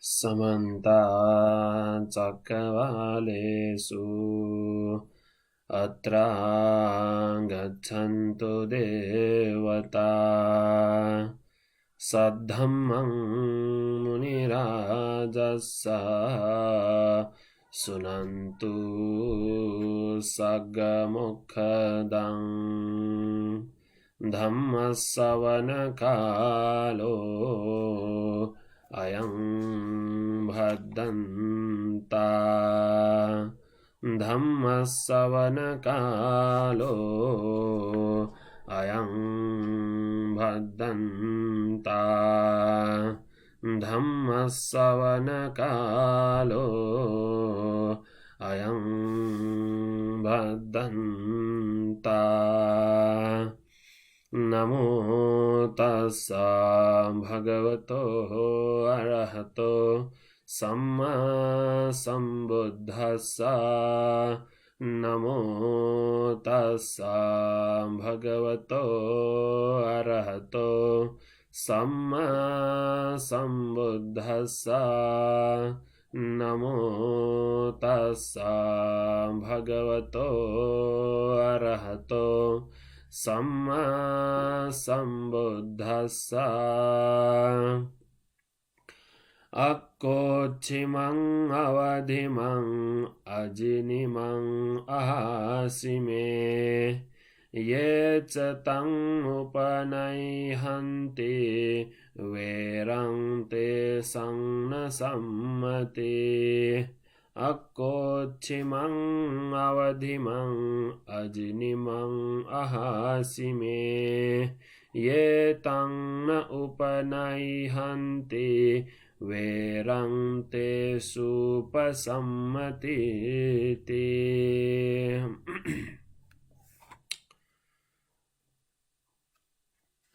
समन्तात् चक्रवालेषु अत्र गच्छन्तु देवता सद्धम्मं मुनिराजस्स शृण्वन्तु सग्मुखदं धम्मश्रवणकालो अयं भद्दन्ता धम्मश्रवणकालो अयं भद्दन्ता धम्मश्रवणकालो अयं भद्दन्ता नमो तस्स भगवतो अरहतो सम्मा सम्बुद्धस्स नमो तस्स भगवतो अरहतो सम्मा सम्बुद्धस्स नमो तस्स भगवतो अरहतो सम्मा सम्बुद्धस्स अक्कोच्छिमं अवधिमं अजिनिमं अहासिमे ये च तं उपनैहन्ति वेरं ते संन सम्मति अक्कोच्छिमं अवधिमं अजिनिमं अहासिमे ये तं न उपनैहन्ति वेरं ते सुपसम्मति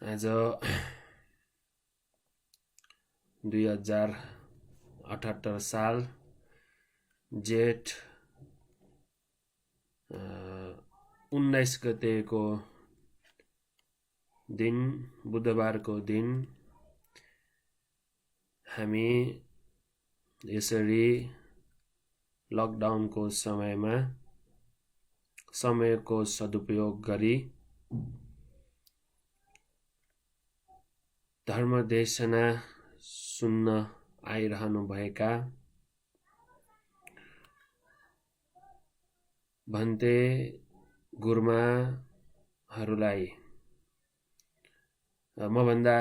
आज 2078 साल जेठ 19 गतेको दिन बुधबारको दिन हामी यसरी लकडाउनको समयमा समयको सदुपयोग गरी धर्मदेशना सुन्न आइरहनु भएका भन्ते गुरुमाहरूलाई मभन्दा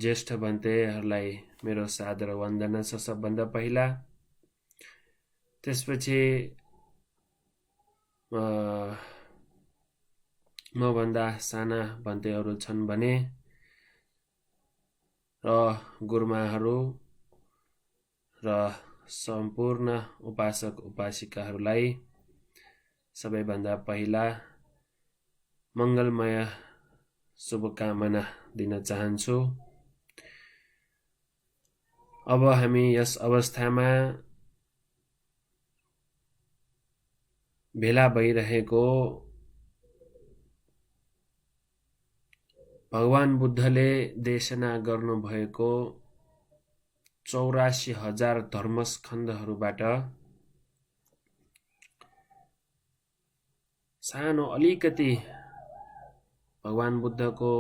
ज्येष्ठ भन्तेहरूलाई मेरो सादर वन्दना छ सबभन्दा पहिला। त्यसपछि मभन्दा साना भन्तेहरू छन् भने र गुरुमाहरू र सम्पूर्ण उपासक उपासिकाहरूलाई सबैभन्दा पहिला मंगलमय शुभकामना दिन चाहन्छु। अब हामी यस अवस्थामा भेला भइरहेको भगवान बुद्धले देशना गर्नुभएको 84,000 धर्मस्कन्धहरूबाट सानो अलिकति भगवान बुद्धको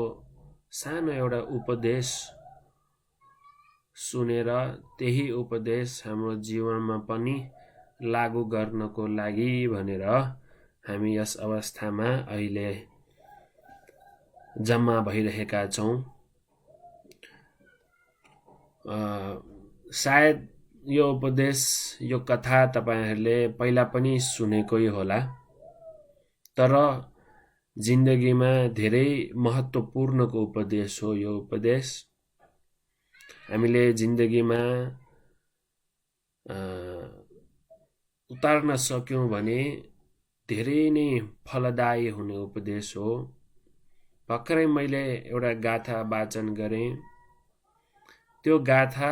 सानो एउटा उपदेश सुनेर त्यही उपदेश हाम्रो जीवनमा पनि लागू गर्नको लागि भनेर हामी यस अवस्थामा अहिले जम्मा भइरहेका छौं। सायद यो उपदेश यो कथा तपाईहरुले पहिला पनि सुनेकै होला, तर जिन्दगीमा धेरै महत्त्वपूर्णको उपदेश हो यो उपदेश। हामीले जिन्दगीमा उतार्न सक्यौं भने धेरै नै फलदायी हुने उपदेश हो। भर्खरै मैले एउटा गाथा वाचन गरे। त्यो गाथा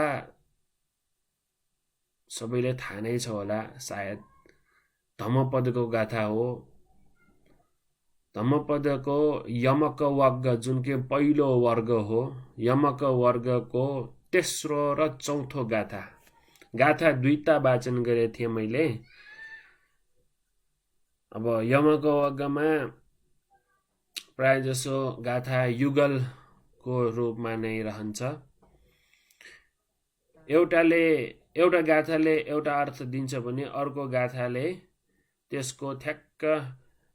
सबैले थाहा नै छ होला, सायद धम्मपदको गाथा हो। धम्मपदको यमक वर्ग जुन के पहिलो वर्ग हो, यमक वर्गको तेस्रो र चौथो गाथा गाथा दुईटा वाचन गरेको थिएँ मैले। अब यमको वर्गमा प्राय जसो गाथा युगलको रूपमा नै रहन्छ। एउटा गाथाले एउटा अर्थ दिन्छ भने अर्को गाथाले त्यसको ठ्याक्क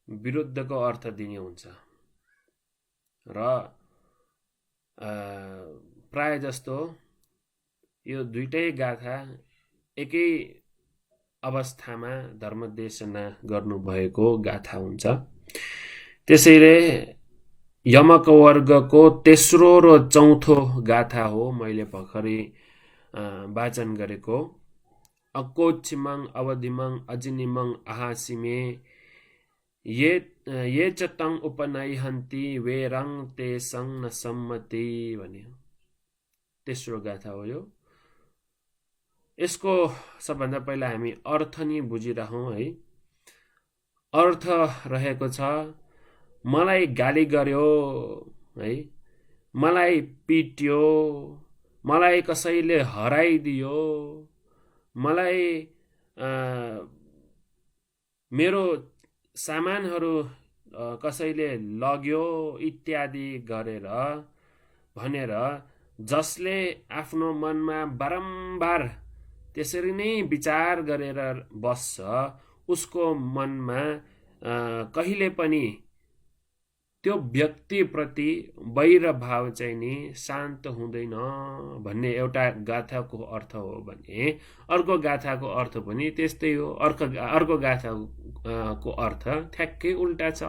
विरुद्धको अर्थ दिने हुन्छ र प्राय जस्तो यो दुईटै गाथा एकै अवस्थामा धर्मदेशना गर्नुभएको गाथा हुन्छ। त्यसैले यमक वर्गको तेस्रो र चौथो गाथा हो मैले भर्खरै वाचन गरेको। अकोचिमङ अवधिमङ अजिनिमङ आहासिमे ये चतङ उपनयहन्ति वेरङ तेसङ न सम्मति भन्यो। तेस्रो गाथा हो यो। यसको सबभन्दा पहिला हामी अर्थ नि बुझिराखौँ है। अर्थ रहेको छ मलाई गाली गर्यो है, मलाई पिट्यो, मलाई कसैले हराइदियो, मलाई मेरो सामानहरू कसैले लग्यो इत्यादि भनेर जसले आफ्नो मनमा बारम्बार त्यसरी नै विचार गरेर बस्छ उसको मनमा कहिले पनि त्यो व्यक्तिप्रति वैर भाव चाहिँ नि शान्त हुँदैन भन्ने एउटा गाथाको अर्थ हो भने अर्को गाथाको अर्थ पनि त्यस्तै हो। अर्को गाथाको अर्थ ठ्याक्कै उल्टा छ।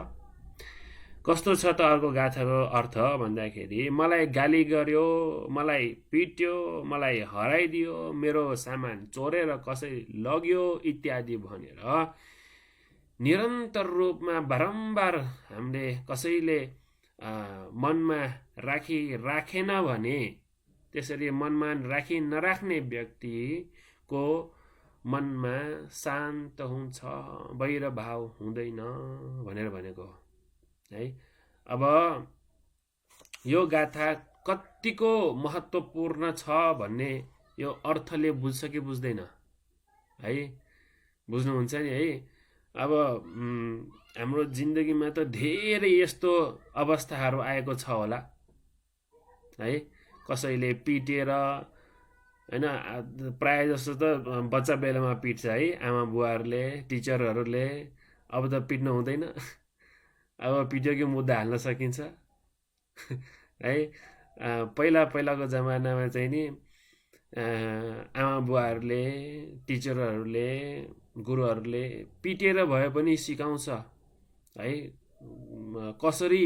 कस्तो छ त अर्को गाथाको अर्थ भन्दाखेरि मलाई गाली गर्यो, मलाई पिट्यो, मलाई हराइदियो, मेरो सामान चोरेर कसै लग्यो इत्यादि भनेर निरन्तर रूपमा बारम्बार हामीले कसैले मनमा राखेन भने त्यसरी मनमा नराख्ने व्यक्तिको मनमा शान्त हुन्छ, वैर भाव हुँदैन भनेर भनेको है। अब यो गाथा कतिको महत्त्वपूर्ण छ भन्ने यो अर्थले बुझ्छ कि बुझ्दैन है? बुझ्नुहुन्छ नि है। अब हाम्रो जिन्दगीमा त धेरै यस्तो अवस्थाहरू आएको छ होला है। कसैले पिटेर हैन, प्राय जस्तो त बच्चा बेलामा पिट्छ है आमा बुवाहरूले, टिचरहरूले। अब त पिट्नु हुँदैन, अब पिट्यो कि मुद्दा हाल्न सकिन्छ है। पहिलाको जमानामा चाहिँ नि आमा बुवाहरूले, टिचरहरूले, गुरुहरूले पिटेर भए पनि सिकाउँछ है। कसरी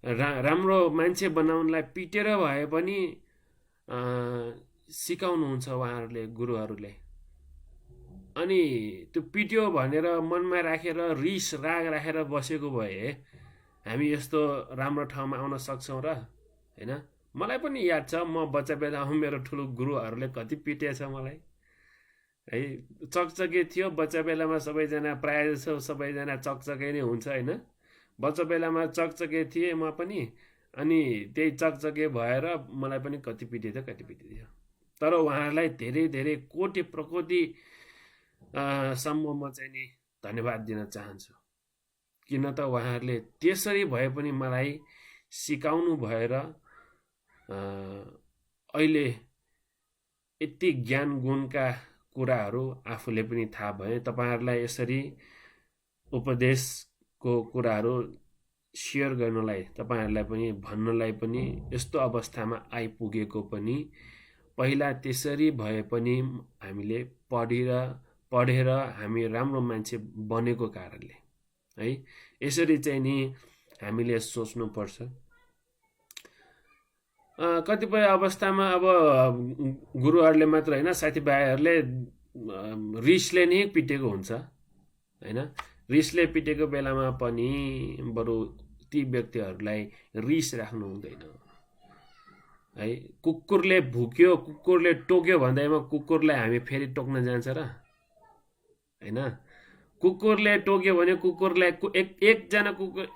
राम्रो मान्छे बनाउनलाई पिटेर भए पनि सिकाउनुहुन्छ उहाँहरूले, गुरुहरूले। अनि त्यो पिट्यो भनेर मनमा राखेर रिस राग राखेर बसेको भए हामी यस्तो राम्रो ठाउँमा आउन सक्छौँ र हैन? मलाई पनि याद छ म बच्चा बेलामा मेरो ठुलो गुरुहरूले कति पिटेछ मलाई है। चकचके थियो बच्चा बेलामा, सबैजना प्राय जसो सबैजना चकचके नै हुन्छ हैन। बच्चा बेलामा चकचके थिएँ म पनि, अनि त्यही चकचके भएर मलाई पनि कति पिटिदियो। तर उहाँहरूलाई धेरै धेरै कोटि प्रकोटि सम्म म चाहिँ नि धन्यवाद दिन चाहन्छु। किन त उहाँहरूले त्यसरी भए पनि मलाई सिकाउनु भएर अहिले यति ज्ञान गुणका कुराहरू आफूले पनि थाहा भए। तपाईहरुलाई यसरी उपदेशको कुराहरू शेयर गर्नलाई, तपाईहरुलाई पनि भन्नलाई पनि, यस्तो अवस्थामा आइपुगेको पनि पहिला त्यसरी भए पनि हामीले पढेर हामी राम्रो मान्छे बनेको कारणले है। यसरी चाहिँ नि हामीले सोच्नु पर्छ। कतिपय अवस्थामा अब गुरुहरूले मात्र हैन, साथीभाइहरूले रिसले नै पिटेको हुन्छ हैन। रिसले पिटेको बेलामा पनि बरु ती व्यक्तिहरूलाई रिस राख्नु हुँदैन है। कुकुरले भुक्यो, कुकुरले टोक्यो भन्दैमा कुकुरलाई हामी फेरि टोक्न जान्छ र हैन? कुकुरले टोक्यो भने कुकुरलाई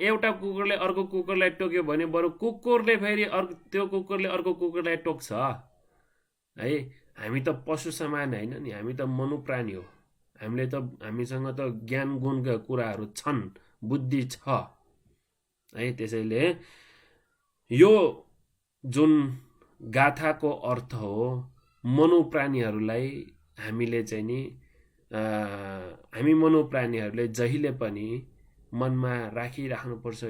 एउटा कुकुरले अर्को कुकुरलाई टोक्यो भने बरु कुकुरले फेरि त्यो कुकुरले अर्को कुकुरलाई टोक्छ है। हामी त पशु समान होइन नि, हामी त मनुप्राणी हो। हामीसँग त ज्ञान गुणका कुराहरू छन्, बुद्धि छ है। त्यसैले यो जुन गाथाको अर्थ हो, मनुप्राणीहरूलाई हामीले चाहिँ नि हामी मनुप्राणीहरूले जहिले पनि मनमा राखिराख्नुपर्छ।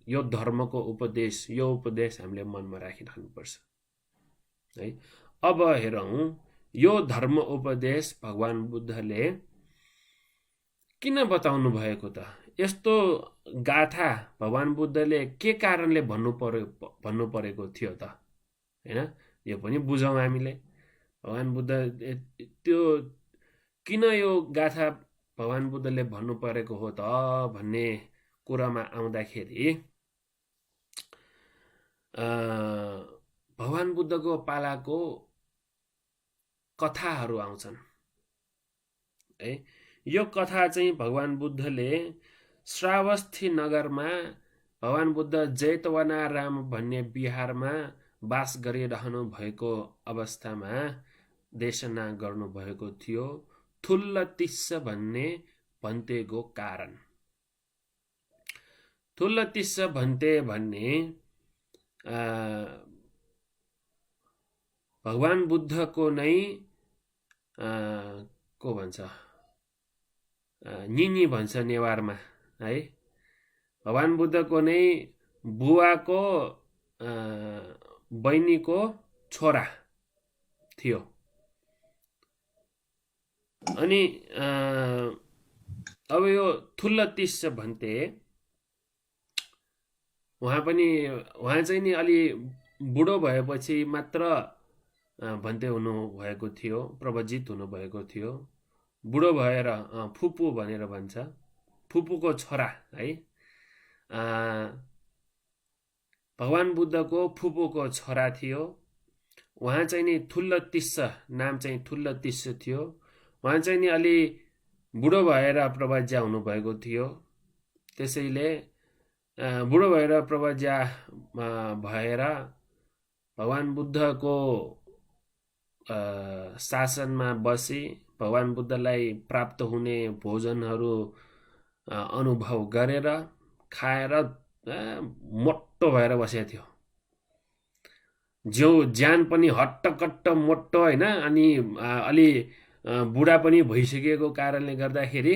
यो धर्मको उपदेश, यो उपदेश हामीले मनमा राखिराख्नुपर्छ है। अब हेरौँ यो धर्म उपदेश भगवान बुद्धले किन बताउनु भएको त? यस्तो गाथा भगवान बुद्धले के कारणले भन्नु परेको थियो त हैन? यो पनि बुझौँ हामीले। भगवान बुद्ध त्यो किन यो गाथा भगवान बुद्धले भन्नु परेको हो त भन्ने कुरामा आउँदाखेरि भगवान बुद्धको पालाको कथाहरू आउँछन् है। यो कथा चाहिँ भगवान बुद्धले श्रावस्ती नगरमा भगवान बुद्ध जैतवनाराम भन्ने बिहारमा वास गरिरहनु भएको अवस्थामा देशना गर्नुभएको थियो। थुल्लतिस्स भन्ने भन्तेको कारण। थुल्लतिस्स भन्ते भन्ने भगवान बुद्धको नै को भन्छ, निनी भन्छ नेवारमा है। भगवान बुद्धको नै बुवाको बहिनीको छोरा थियो। अनि अब यो थुल्लतिस्स भन्ते उहाँ चाहिँ नि अलि बुढो भएपछि मात्र भन्ते हुनु भएको थियो, प्रवजित हुनु भएको थियो। बुढो भएर फुपू भनेर भन्छ, फुपूको छोरा है। भगवान बुद्धको फुपूको छोरा थियो। उहाँ चाहिँ नि थुल्लतिस्स, नाम चाहिँ थुल्लतिस्स थियो। उहाँ चाहिँ नि अलि बुढो भएर प्रवज्या हुनुभएको थियो। त्यसैले बुढो भएर प्रवज्या भएर भगवान बुद्धको शासनमा बसी भगवान बुद्धलाई प्राप्त हुने भोजनहरू अनुभव गरेर खाएर मोटो भएर बसेको थियो। ज्यान पनि हट्टकट्ट मोटो होइन। अनि अलि बुढा पनि भइसकेको कारणले गर्दाखेरि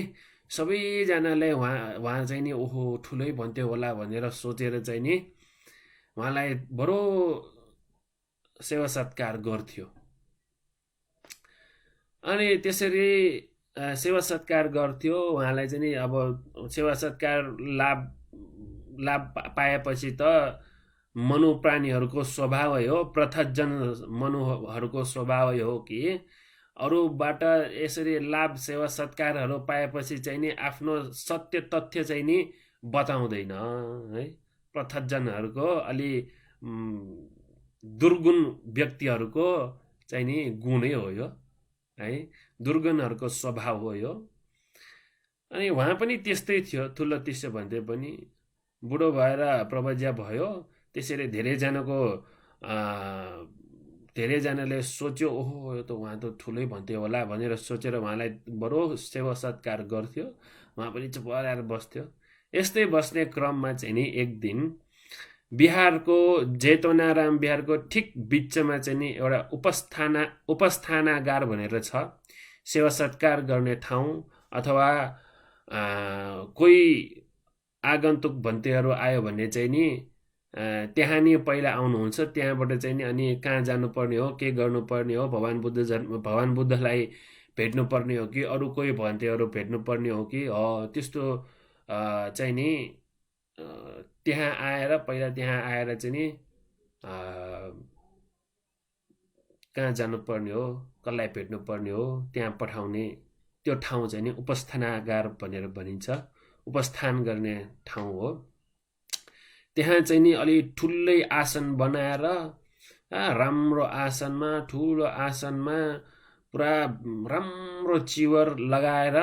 सबैजनाले उहाँ चाहिँ नि ओहो ठुलै भन्थ्यो होला भनेर सोचेर चाहिँ नि उहाँलाई बडो सेवा सत्कार गर्थ्यो। अनि त्यसरी सेवा सत्कार गर्थ्यो उहाँलाई चाहिँ नि। अब सेवा सत्कार लाभ पाएपछि त मनुप्राणीहरूको स्वभावै हो, प्रथजन मनुहरूको स्वभावै हो कि अरूबाट यसरी लाभ सेवा सत्कारहरू पाएपछि चाहिँ नि आफ्नो सत्य तथ्य चाहिँ नि बताउँदैन है। प्रथजनहरूको अलि दुर्गुण व्यक्तिहरूको चाहिँ नि गुणै हो यो है, दुर्गुणहरूको स्वभाव हो यो। अनि उहाँ पनि त्यस्तै थियो, थुल्लतिस्स भन्थे पनि बुढो भएर प्रवज्या भयो। त्यसरी धेरैजनाले सोच्यो ओहो यो त उहाँ त ठुलै भन्थ्यो होला भनेर सोचेर उहाँलाई बडो सेवा सत्कार गर्थ्यो। उहाँ पनि चुप लाएर बस्थ्यो। यस्तै बस्ने क्रममा चाहिँ नि एक दिन बिहारको जैतवनाराम बिहारको ठिक बिचमा चाहिँ नि एउटा उपस्थानागार भनेर छ, सेवा सत्कार गर्ने ठाउँ। अथवा कोही आगन्तुक भन्तेहरू आयो भने चाहिँ नि त्यहाँ नि पहिला आउनुहुन्छ। त्यहाँबाट चाहिँ नि अनि कहाँ जानुपर्ने हो, के गर्नुपर्ने हो, भगवान बुद्धलाई भेट्नुपर्ने हो कि अरू कोही भन्तेहरू भेट्नुपर्ने हो कि त्यस्तो चाहिँ नि पहिला त्यहाँ आएर चाहिँ नि कहाँ जानुपर्ने हो, कसलाई भेट्नुपर्ने हो, त्यहाँ पठाउने त्यो ठाउँ चाहिँ नि उपस्थानागार भनेर भनिन्छ। उपस्थान गर्ने ठाउँ हो। त्यहाँ चाहिँ नि अलि ठुलै आसन बनाएर राम्रो आसनमा, ठुलो आसनमा पुरा राम्रो चिवर लगाएर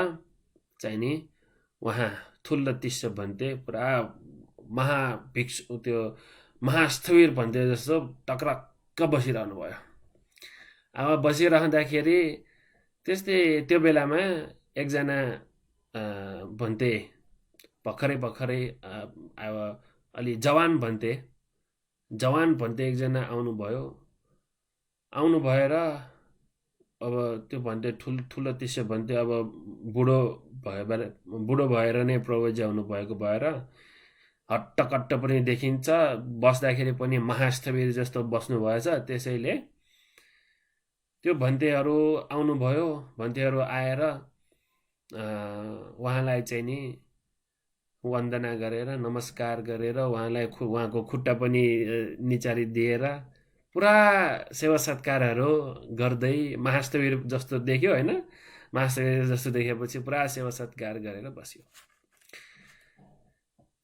चाहिँ नि उहाँ थुल्लतिस्स भन्थे पुरा महास्थविर भन्थे जस्तो टक्रक्क बसिरहनु भयो। अब बसिरहँदाखेरि त्यस्तै त्यो बेलामा एकजना भन्ते भर्खरै अब अलि जवान भन्ते एकजना आउनु भएर अब त्यो भन्ते ठुलो तिस्यो भन्ते अब बुढो भएर नै प्रभुजी आउनु भएको भएर हट्टकट्ट पनि देखिन्छ, बस्दाखेरि पनि महास्थवीर जस्तो बस्नु भएछ। त्यसैले त्यो भन्तेहरू आउनुभयो, भन्तेहरू आएर उहाँलाई चाहिँ नि वन्दना गरेर नमस्कार गरेर उहाँको खुट्टा पनि निचारी दिएर पुरा सेवा सत्कारहरू गर्दै महास्थवीर जस्तो देख्यो होइन। महास्थवीर जस्तो देखेपछि पुरा सेवा सत्कार गरेर बस्यो।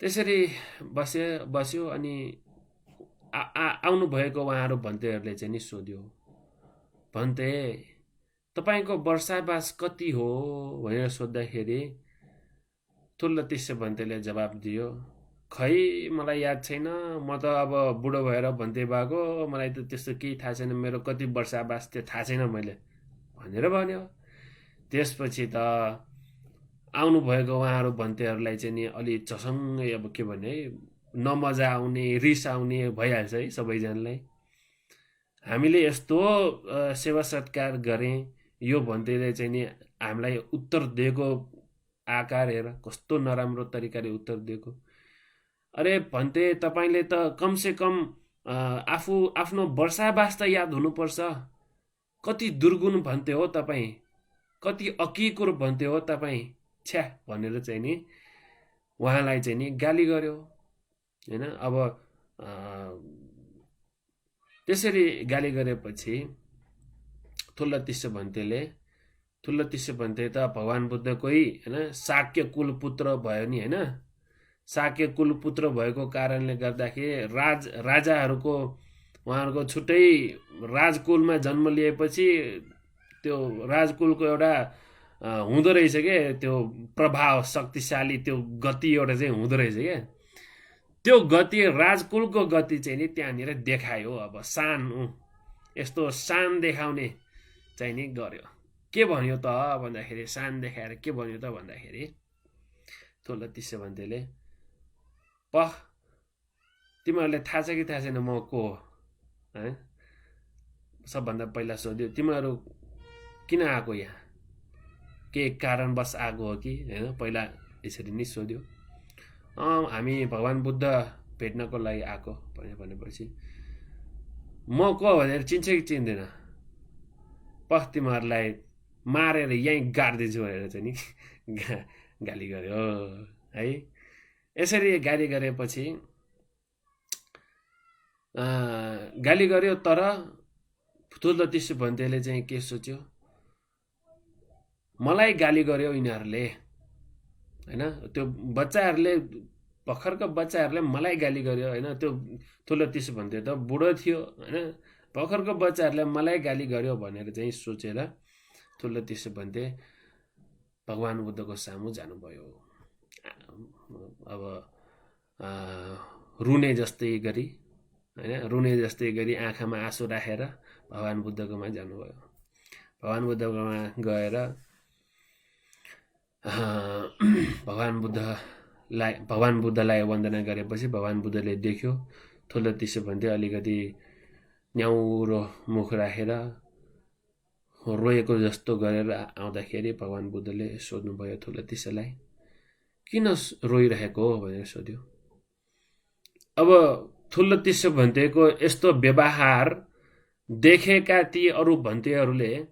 त्यसरी बस्यो अनि आउनु भएको उहाँहरू भन्तेहरूले चाहिँ नि सोध्यो, भन्ते तपाईँको वर्षावास कति हो भनेर सोद्धाखेरि ठुल्लतिस्से भन्तेले जवाब दियो, खै मलाई याद छैन, म त अब बुढो भएर भन्ते भएको, मलाई त त्यस्तो केही थाहा छैन, मेरो कति वर्षावास त्यो थाहा छैन मैले भनेर भन्यो। त्यसपछि त आउनुभएको उहाँहरू भन्तेहरूलाई चाहिँ नि अलि चसङ्गै अब के भने नमजा आउने, रिस आउने भइहाल्छ है सबैजनालाई। हामीले यस्तो सेवा सत्कार गरेँ, यो भन्तेले चाहिँ नि हामीलाई उत्तर दिएको आकार हेर, कस्तो नराम्रो तरिकाले उत्तर दिएको। अरे भन्ते तपाईँले त कमसेकम आफ्नो वर्षावास त याद हुनुपर्छ। कति दुर्गुण भन्ते हो तपाईँ, कति अकिकुर भन्ते हो तपाईँ, छ्या भनेर चाहिँ नि उहाँलाई चाहिँ नि गाली गर्यो होइन। अब त्यसरी गाली गरेपछि ठुल्लतिस्से भन्ते त भगवान् बुद्धकै होइन शाक्य कुलपुत्र भयो नि होइन। शाक्य कुलपुत्र भएको कारणले गर्दाखेरि राजाहरूको उहाँहरूको छुट्टै राजकुलमा जन्म लिएपछि त्यो राजकुलको एउटा हुँदो रहेछ क्या, त्यो प्रभाव शक्तिशाली त्यो गति एउटा चाहिँ हुँदो रहेछ क्या। त्यो गति राजकुलको गति चाहिँ नि त्यहाँनिर देखायो। अब यस्तो शान देखाउने चाहिँ नि गर्यो। के भन्यो त भन्दाखेरि, शान देखाएर के भन्यो त भन्दाखेरि ठुल्लतिस्से भन्तेले, तिमीहरूलाई थाहा छ कि थाहा छैन म को हो है? सबभन्दा पहिला सोध्यो, तिमीहरू किन आएको यहाँ, के कारणवश आएको हो कि होइन? पहिला यसरी नै सोध्यो। हामी भगवान् बुद्ध भेट्नको लागि आएको भनेपछि म को भनेर चिन्छ कि चिन्दैन, तिमीहरूलाई मारेर यहीँ गाड्दिन्छु भनेर चाहिँ नि गाली गर्यो है। यसरी गाली गरेपछि गाली गर्यो, तर ठुल्लतिस्से भन्तेले चाहिँ के सोच्यो, मलाई गाली गर्यो यिनीहरूले होइन, त्यो बच्चाहरूले भर्खरको बच्चाहरूले मलाई गाली गर्यो होइन। त्यो ठुल्लतिस्से भन्ते त बुढो थियो होइन, भर्खरको बच्चाहरूले मलाई गाली गर्यो भनेर चाहिँ सोचेर ठुल्लतिस्से भन्ते भगवान् बुद्धको सामु जानुभयो। अब रुने जस्तै गरी आँखामा आँसु राखेर भगवान् बुद्धकोमा जानुभयो। भगवान् बुद्धकोमा गएर भगवान् बुद्धलाई वन्दना गरेपछि भगवान् बुद्धले देख्यो ठुल्लतिस्से भन्ते अलिकति न्याउरो मुख राखेर रोएको जस्तो गरेर आउँदाखेरि भगवान् बुद्धले सोध्नुभयो ठुल्लतिस्सेलाई, किन रोइरहेको हो भनेर सोध्यो। अब ठुल्लतिस्से भन्तेको यस्तो व्यवहार देखेका ती अरू भन्तेहरूले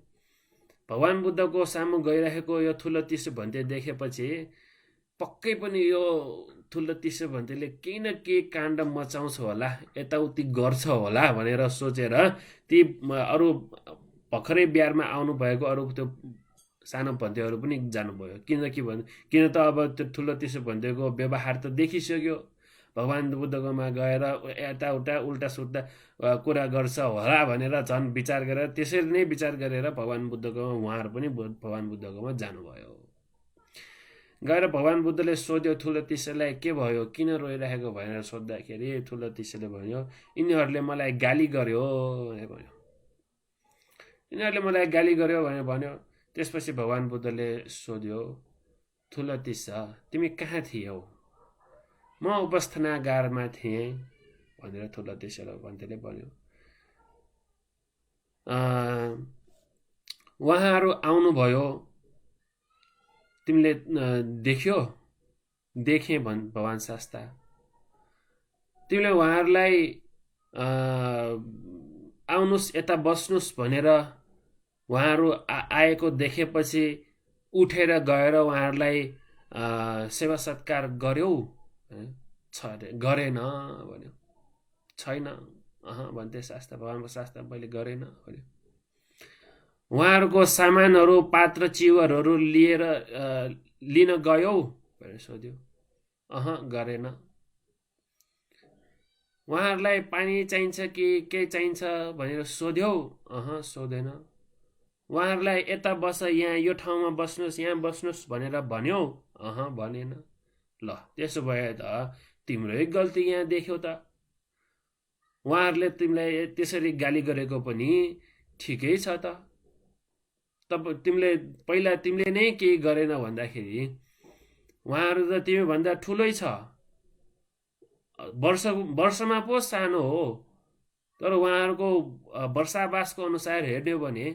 भगवान् बुद्धको सामु गइरहेको यो ठुल्लतिस्से भन्ते देखेपछि पक्कै पनि यो ठुल्लतिस्से भन्तेले केही न केही काण्ड मचाउँछ होला, यताउति गर्छ होला भनेर सोचेर ती अरू भर्खरै बिहारमा आउनुभएको अरू त्यो सानो भन्तेहरू पनि जानुभयो। किन त अब त्यो ठुल्लतिस्से भन्तेको व्यवहार त देखिसक्यो, भगवान् बुद्धकोमा गएर यताउता उल्टा सुल्टा कुरा गर्छ होला भनेर झन् विचार गरेर त्यसरी नै विचार गरेर भगवान् बुद्धकोमा उहाँहरू पनि भगवान् बुद्धकोमा जानुभयो। गएर भगवान् बुद्धले सोध्यो ठुल्लतिस्सेलाई, के भयो, किन रोइरहेको भनेर सोद्धाखेरि ठुल्लतिस्सेले भन्यो, यिनीहरूले मलाई गाली गर्यो भनेर भन्यो। यिनीहरूले मलाई गाली गर्यो भनेर भन्यो। त्यसपछि भगवान बुद्धले सोध्यो, थुलतिसा तिमी कहाँ थियौ? म उपस्थानागारमा थिएँ भनेर थुलतिसा भन्तेले भन्यो। उहाँहरू आउनुभयो, तिमीले देख्यो? देखेँ भगवान शास्ता। तिमीले उहाँहरूलाई आउनुहोस् यता बस्नुहोस् भनेर उहाँहरू आएको देखेपछि उठेर गएर उहाँहरूलाई सेवा सत्कार गर्यौ? गरेन भन्यो। छैन भन्थे शास्त्र, भगवानको शास्त्र मैले गरेन भन्यो। उहाँहरूको सामानहरू पात्र चिवरहरू लिन गयौ भनेर सोध्यो। गरेन। उहाँहरूलाई पानी चाहिन्छ कि के चाहिन्छ भनेर सोध्यौ? सोधेन। उहाँहरूलाई यता बस, यहाँ यो ठाउँमा बस्नुहोस्, यहाँ बस्नुहोस् भनेर भन्यौ? भनेन। ल त्यसो भए त तिम्रै गल्ती यहाँ देख्यौ त। उहाँहरूले तिमीलाई त्यसरी गाली गरेको पनि ठिकै छ त। पहिला तिमीले नै केही गरेन भन्दाखेरि उहाँहरू त तिमी भन्दा ठुलै छ, वर्षमा पो सानो हो, तर उहाँहरूको वर्षावासको अनुसार हेर्ने हो भने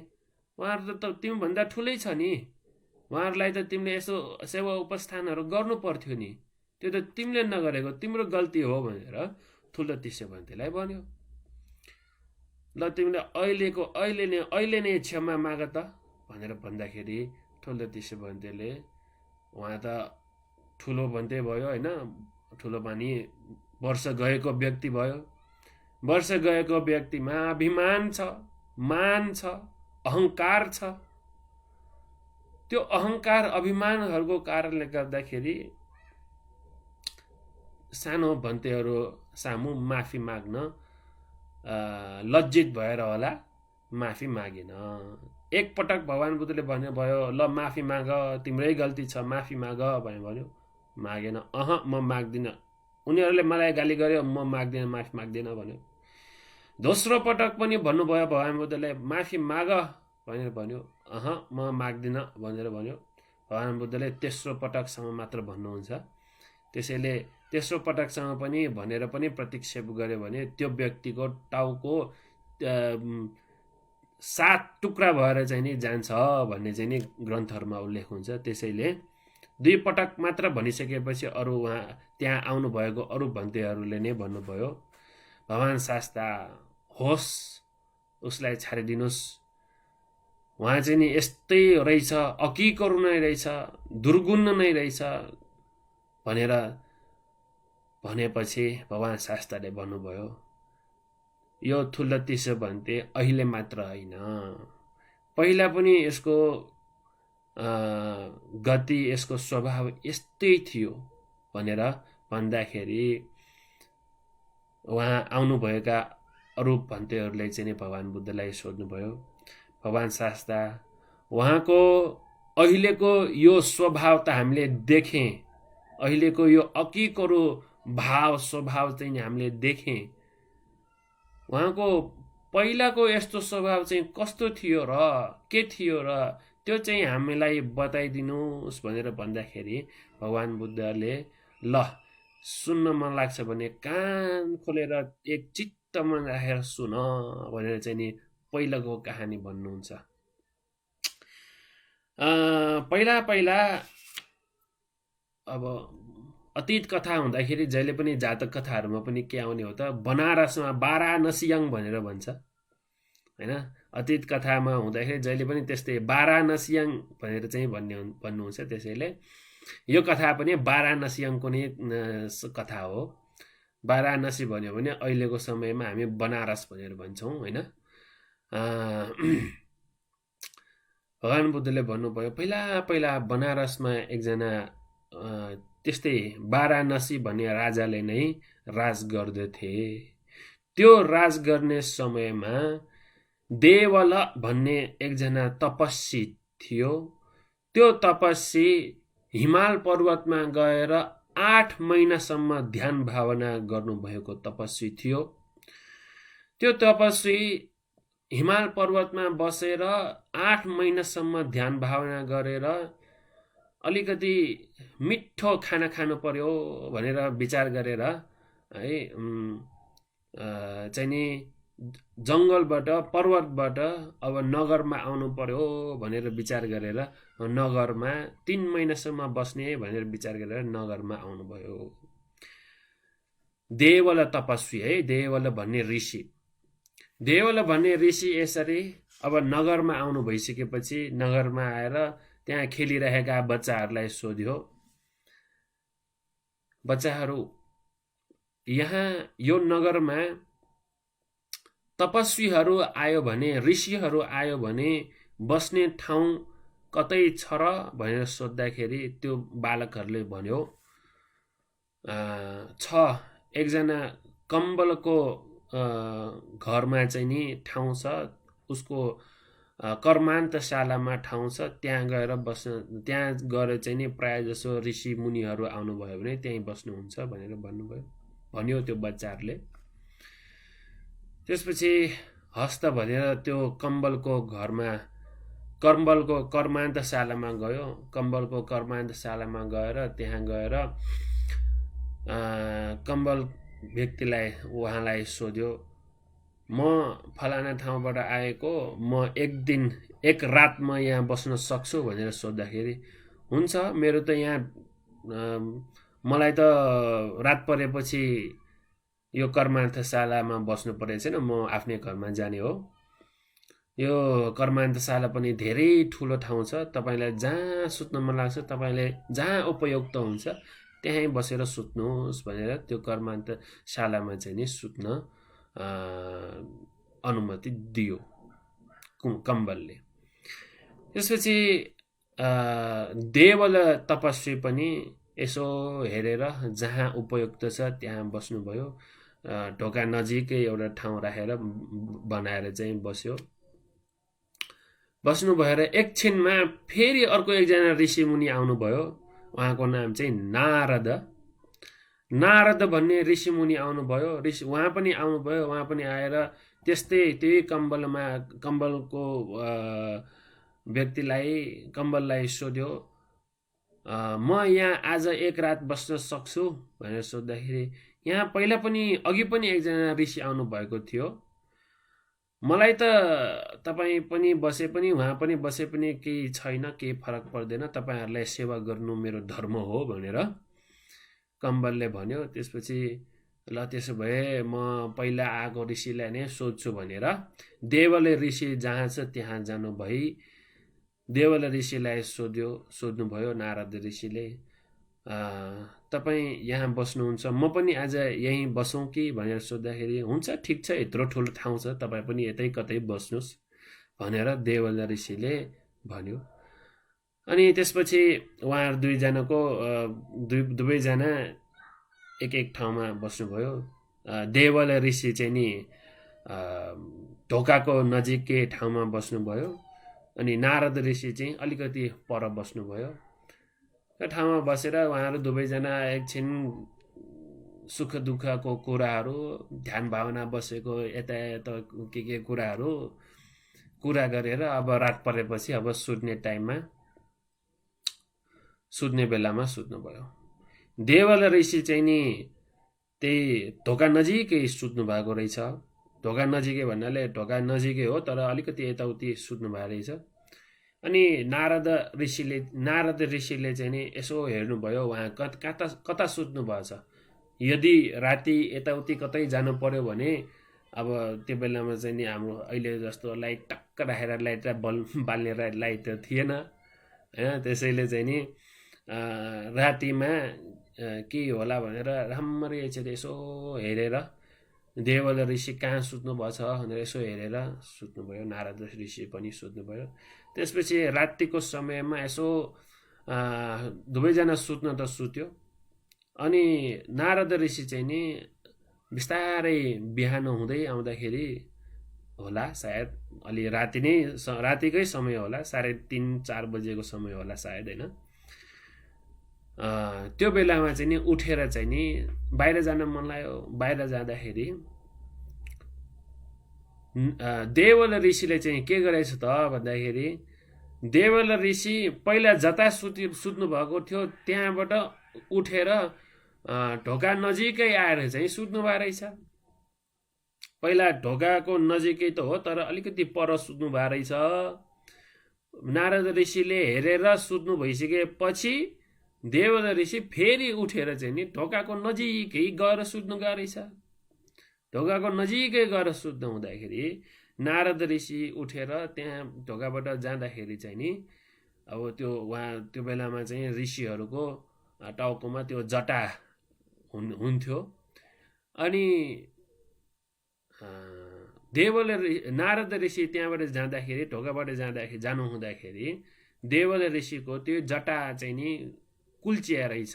उहाँहरू त तिमी भन्दा ठुलै छ नि। उहाँहरूलाई त तिमीले यसो सेवा उपस्थानहरू गर्नु पर्थ्यो नि, त्यो त तिमीले नगरेको, तिम्रो गल्ती हो भनेर थुलतिसे भन्तेलाई भन्यो। ल तिमीले अहिले नै क्षमा माग त भनेर भन्दाखेरि थुलतिसे भन्तेले, उहाँ त ठुलो भन्ते भयो होइन, ठुलो मानि वर्ष गएको व्यक्ति भयो। वर्ष गएको व्यक्तिमा अभिमान छ, मान छ, अहङ्कार छ। त्यो अहङ्कार अभिमानहरूको कारणले गर्दाखेरि सानो भन्तेहरू सामु माफी माग्न लज्जित भएर होला माफी मागेन। एकपटक भगवान बुद्धले भन्नुभयो, ल माफी माग, तिम्रै गल्ती छ, माफी माग भने भन्यो। मागेन। म माग्दिनँ, उनीहरूले मलाई गाली गर्यो, म माग्दिनँ, माफी माग्दिनँ भन्यो। दोस्रो पटक पनि भन्नुभयो भगवान बुद्धले, माफी माग भनेर भन्यो। म माग्दिनँ भनेर भन्यो। भगवान बुद्धले तेस्रो पटकसम्म मात्र भन्नुहुन्छ। त्यसैले तेस्रो पटकसम्म पनि भनेर पनि प्रतिक्षेप गर्यो भने त्यो व्यक्तिको टाउको 7 टुक्रा भएर चाहिँ नि जान्छ भन्ने चाहिँ नि ग्रन्थहरूमा उल्लेख हुन्छ। त्यसैले 2 पटक मात्र भनिसकेपछि अरू उहाँ त्यहाँ आउनुभएको अरू भन्तेहरूले नै भन्नुभयो, भगवान शास्ता होस्, उसलाई छाडिदिनुहोस्, उहाँ चाहिँ नि यस्तै रहेछ, अकिकरु नै रहेछ, दुर्गुण नै रहेछ भनेर भनेपछि भगवान शास्ताले भन्नुभयो, यो थुलतिसे भन्ते अहिले मात्र होइन, पहिला पनि यसको गति, यसको स्वभाव यस्तै थियो भनेर भन्दाखेरि उहाँ आउनुभएका अरू भन्तेहरूले चाहिँ भगवान बुद्धलाई सोध्नुभयो, भगवान शास्ता उहाँको अहिलेको यो स्वभाव त हामीले देखेँ, अहिलेको यो अकिकरु भाव स्वभाव चाहिँ हामीले देखेँ, उहाँको पहिलाको यस्तो स्वभाव चाहिँ कस्तो थियो र के थियो र त्यो चाहिँ हामीलाई बताइदिनुहोस् भनेर भन्दाखेरि भगवान बुद्धले ल सुन्न मन लाग्छ भने कान खोलेर एक चित्त मन राखेर सुन भनेर चाहिँ नि पहिलाको कहानी भन्नुहुन्छ। पहिला अब अतीत कथा हुँदाखेरि जहिले पनि जातक कथाहरूमा पनि के आउने हो त, बनारसमा वाराणसियङ भनेर भन्छ हैन। अतीत कथामा हुँदाखेरि जहिले पनि त्यस्तै वाराणसियङ भनेर चाहिँ भन्नुहुन्छ। त्यसैले यो कथा पनि वाराणसियङको नै कथा हो। वाराणसी भन्यो भने अहिलेको समयमा हामी बनारस भनेर भन्छौँ हैन। भगवान बुद्धले भन्नुभयो, पहिला बनारसमा एकजना त्यस्तै वाराणसी भन्ने राजाले नै राज गर्दथे। त्यो राज गर्ने समयमा देवल भन्ने एकजना तपस्वी थियो। त्यो तपस्वी हिमाल पर्वतमा गएर 8 महिनासम्म ध्यान भावना गर्नुभएको तपस्वी थियो। त्यो तपस्वी हिमाल पर्वतमा बसेर 8 महिनासम्म ध्यान भावना गरेर अलिकति मिठो खाना खानु पर्यो भनेर विचार गरेर है चाहिँ नि जङ्गलबाट पर्वतबाट अब नगरमा आउनु पर्यो भनेर विचार गरेर नगरमा 3 महिनासम्म बस्ने भनेर विचार गरेर नगरमा आउनुभयो। देवल तपस्वी है, देवल भन्ने ऋषि, देवल भन्ने ऋषि यसरी अब नगरमा आउनु भइसकेपछि नगरमा आएर त्यहाँ खेलिरहेका बच्चाहरूलाई सोध्यो, बच्चाहरू यहाँ यो नगरमा तपस्वीहरू आयो भने, ऋषिहरू आयो भने बस्ने ठाउँ कतै छ र भनेर सोद्धाखेरि त्यो बालकहरूले भन्यो छ, एकजना कम्बलको घरमा चाहिँ नि ठाउँ छ, उसको कर्मान्तशालामा ठाउँ छ, त्यहाँ गएर बस्न, त्यहाँ गएर चाहिँ नि प्रायः जसो ऋषि मुनिहरू आउनुभयो भने त्यहीँ बस्नुहुन्छ भनेर भन्यो त्यो बच्चाहरूले। त्यसपछि हस्त भनेर त्यो कम्बलको घरमा, कम्बलको कर्मान्तशालामा गयो। कम्बलको कर्मान्तशालामा गएर त्यहाँ गएर कम्बल व्यक्तिलाई, उहाँलाई सोध्यो, म फलाना ठाउँबाट आएको, म एक दिन एक रात म यहाँ बस्न सक्छु भनेर सोद्धाखेरि हुन्छ, मेरो त यहाँ मलाई त रात परेपछि यो कर्मान्तशालामा बस्नु परेको छैन, म आफ्नै घरमा जाने हो। यो कर्मान्तशाला पनि धेरै ठुलो ठाउँ छ, तपाईँलाई जहाँ सुत्न मन लाग्छ, तपाईँले जहाँ उपयुक्त हुन्छ त्यहीँ बसेर सुत्नुहोस् भनेर त्यो कर्मान्तशालामा चाहिँ नि सुत्न अनुमति दियो कम्बलले। त्यसपछि देवल तपस्वी पनि यसो हेरेर जहाँ उपयुक्त छ त्यहाँ बस्नुभयो। ढोका नजिकै एउटा ठाउँ राखेर बनाएर चाहिँ बस्यो। बस्नु भएर एकछिनमा फेरि अर्को एकजना ऋषिमुनि आउनुभयो। उहाँको नाम चाहिँ नारद। नारद भन्ने ऋषिमुनि आउनुभयो। उहाँ पनि आउनुभयो। उहाँ पनि आएर त्यस्तै त्यही कम्बलको व्यक्तिलाई, कम्बललाई सोध्यो, म यहाँ आज एक रात बस्न सक्छु भनेर सोद्धाखेरि यहाँ पहिला पनि अघि पनि एकजना ऋषि आउनु भएको थियो, मलाई त तपाईँ पनि बसे पनि उहाँ पनि बसे पनि केही छैन, केही फरक पर्दैन, तपाईँहरूलाई सेवा गर्नु मेरो धर्म हो भनेर कम्बलले भन्यो। त्यसपछि ल त्यसो भए म पहिला आएको ऋषिलाई नै सोध्छु भनेर देवले ऋषि जहाँ छ त्यहाँ जानु भई देवल ऋषिलाई सोध्नुभयो नारद ऋषिले, तपाईँ यहाँ बस्नुहुन्छ, म पनि आज यहीँ बसौँ कि भनेर सोद्धाखेरि हुन्छ, ठिक छ, यत्रो ठुलो ठाउँ छ, तपाईँ पनि यतै कतै बस्नुहोस् भनेर देवल ऋषिले भन्यो। अनि त्यसपछि उहाँहरू दुवैजना एक ठाउँमा बस्नुभयो। देवल ऋषि चाहिँ नि ढोकाको नजिकै ठाउँमा बस्नुभयो अनि नारद ऋषि चाहिँ अलिकति पर बस्नुभयो। त्यो ठाउँमा बसेर उहाँहरू दुवैजना एकछिन सुख दुःखको कुराहरू, ध्यान भावना बसेको यता के कुराहरू कुरा गरेर अब रात परेपछि अब सुत्ने बेलामा सुत्नुभयो। देवल ऋषि चाहिँ नि त्यही ढोका नजिकै सुत्नु भएको रहेछ। ढोका नजिकै भन्नाले ढोका नजिकै हो तर अलिकति यताउति सुत्नु भएको रहेछ। अनि नारद ऋषिले चाहिँ नि यसो हेर्नुभयो, उहाँ कता सुत्नु भएछ। यदि राति यताउति कतै जानु पर्यो भने अब त्यो बेलामा चाहिँ नि हाम्रो अहिले जस्तो लाइट टक्क राखेर लाइट बाल्ने लाइट त थिएन होइन। त्यसैले चाहिँ नि रातिमा के होला भनेर राम्ररी एकचोटि यसो हेरेर देवल ऋषि कहाँ सुत्नु भएछ भनेर यसो हेरेर सुत्नुभयो। नारद ऋषि पनि सुत्नुभयो। त्यसपछि रातिको समयमा यसो दुवैजना सुत्न त सुत्यो। अनि नारद ऋषि चाहिँ नि बिस्तारै बिहान हुँदै आउँदाखेरि होला, सायद अलि रातिकै समय होला, 3:30-4 बजेको समय होला सायद होइन। त्यो बेलामा चाहिँ नि उठेर चाहिँ नि बाहिर जान मन लाग्यो। बाहिर जाँदाखेरि देवल ऋषिले चाहिँ के गरेछ त भन्दाखेरि देवल ऋषि पहिला जता सुत्नु भएको थियो त्यहाँबाट उठेर ढोका नजिकै आएर चाहिँ सुत्नु भएको रहेछ। पहिला ढोकाको नजिकै त हो तर अलिकति पर सुत्नु भएको रहेछ। नारद ऋषिले हेरेर सुत्नु भइसकेपछि देवल ऋषि फेरि उठेर चाहिँ नि ढोकाको नजिकै गएर सुत्नु गएको रहेछ। ढोकाको नजिकै गएर सुत्नु हुँदाखेरि नारद ऋषि उठेर त्यहाँ ढोकाबाट जाँदाखेरि चाहिँ नि अब त्यो त्यो बेलामा चाहिँ ऋषिहरूको टाउकोमा त्यो जटा हुन्थ्यो। अनि नारद ऋषि त्यहाँबाट जाँदाखेरि ढोकाबाट जानु हुँदाखेरि देवल ऋषिको त्यो जटा चाहिँ नि कुल्चिया रहेछ।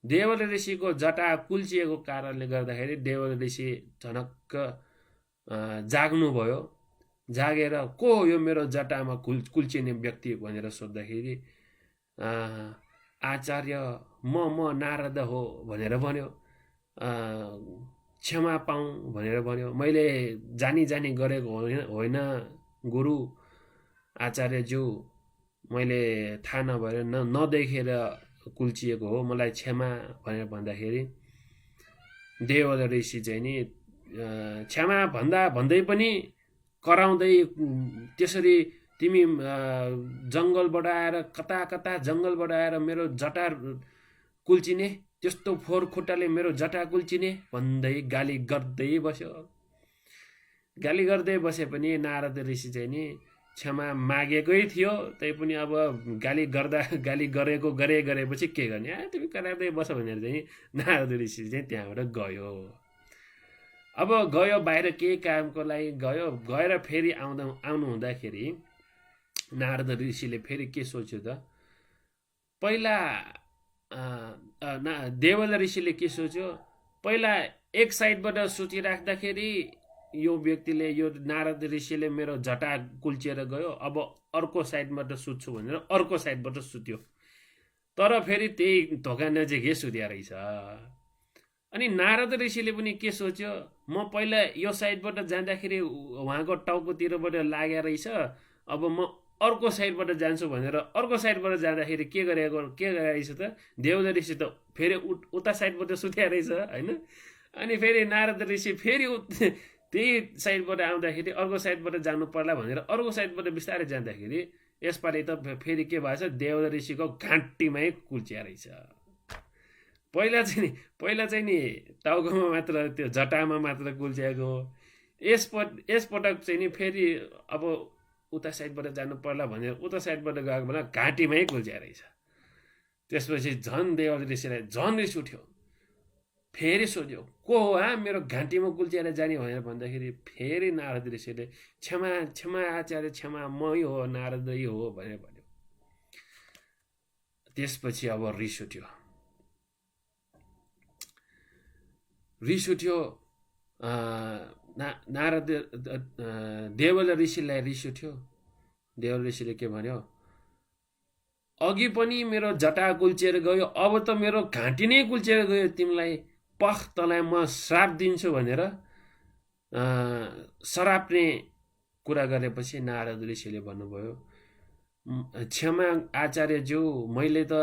देवल ऋषिको जटा कुल्चिएको कारणले गर्दाखेरि देवल ऋषि झनक्क जाग्नुभयो। जागेर को हो यो मेरो जटामा कुल्चिने व्यक्ति भनेर सोद्धाखेरि आचार्य म नारद हो भनेर भन्यो। क्षमा पाऊँ भनेर भन्यो। मैले जानी गरेको होइन गुरु आचार्यज्यू, मैले थाहा नभएर नदेखेर कुल्चिएको हो, मलाई क्षमा भनेर भन्दाखेरि देवल ऋषि चाहिँ नि क्षमा भन्दै पनि कराउँदै त्यसरी तिमी जङ्गलबाट आएर कता जङ्गलबाट आएर मेरो जटा कुल्चिने, त्यस्तो फोहोर खुट्टाले मेरो जटा कुल्चिने भन्दै गाली गर्दै बस्यो। गाली गर्दै बसे पनि नारद ऋषि चाहिँ नि क्षमा मागेकै थियो। तैपनि अब गाली गरेपछि के गर्ने, तिमी कराउँदै बस भनेर चाहिँ नारद ऋषि चाहिँ त्यहाँबाट गयो। अब गयो बाहिर केही कामको लागि गएर फेरि आउनु हुँदाखेरि नारद ऋषिले फेरि के सोच्यो त, पहिला देवल ऋषिले के सोच्यो, पहिला एक साइडबाट सुतिराख्दाखेरि यो व्यक्तिले, यो नारद ऋषिले मेरो जटा कुल्चिएर गयो, अब अर्को साइडबाट सुत्छु भनेर अर्को साइडबाट सुत्यो। तर फेरि त्यही ढोका नजिकै सुत्या रहेछ। अनि नारद ऋषिले पनि के सोच्यो, म पहिला यो साइडबाट जाँदाखेरि उहाँको टाउकोतिरबाट लागेको रहेछ, अब म अर्को साइडबाट जान्छु भनेर अर्को साइडबाट जाँदाखेरि के गरेछ त, देवल ऋषि त फेरि उता साइडबाट सुत्या रहेछ होइन। अनि फेरि नारद ऋषि फेरि त्यही साइडबाट आउँदाखेरि अर्को साइडबाट जानु पर्ला भनेर अर्को साइडबाट बिस्तारै जाँदाखेरि यसपालि त फेरि के भएछ, देवल ऋषिको घाँटीमै कुल्चिया रहेछ। पहिला चाहिँ नि टाउकोमा मात्र, त्यो जटामा मात्र कुल्चिएको हो। यसपटक चाहिँ नि फेरि अब उता साइडबाट जानु पर्ला भनेर उता साइडबाट गएको बेला घाँटीमै कुल्चिया रहेछ। त्यसपछि झन् देवल ऋषिलाई झन् रिस उठ्यो। फेरि सोध्यो, को हो मेरो घाँटीमा कुल्चिएर जाने भनेर भन्दाखेरि फेरि नारद ऋषिले क्षमा आचार्य, क्षमा मै हो, नारदै हो भनेर भन्यो। त्यसपछि अब रिस उठ्यो। नारद देवल ऋषिलाई रिस उठ्यो। देवल ऋषिले के भन्यो, अघि पनि मेरो जटा कुल्चिएर गयो, अब त मेरो घाँटी नै कुल्चिएर गयो, तिमीलाई पख तँलाई म श्राप दिन्छु भनेर श्राप्ने कुरा गरेपछि नारद ऋषिले भन्नुभयो, क्षमा आचार्यज्यू, मैले त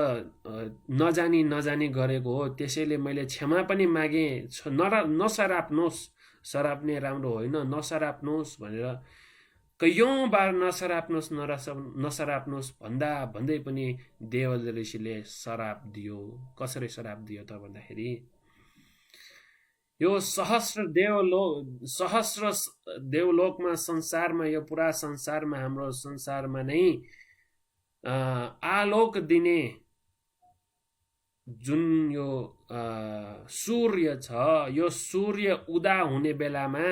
नजानी गरेको हो, त्यसैले मैले क्षमा पनि मागे, नसराप्नुहोस्, सराप्ने राम्रो होइन, नसराप्नुहोस् भनेर कैयौँ बार नसराप्नुहोस् भन्दै पनि देवल ऋषिले श्राप दियो। कसरी श्राप दियो त भन्दाखेरि, यो सहस्र देवलोकमा, संसारमा, यो पुरा संसारमा, हाम्रो संसारमा नै आलोक दिने जुन यो सूर्य छ, यो सूर्य उदा हुने बेलामा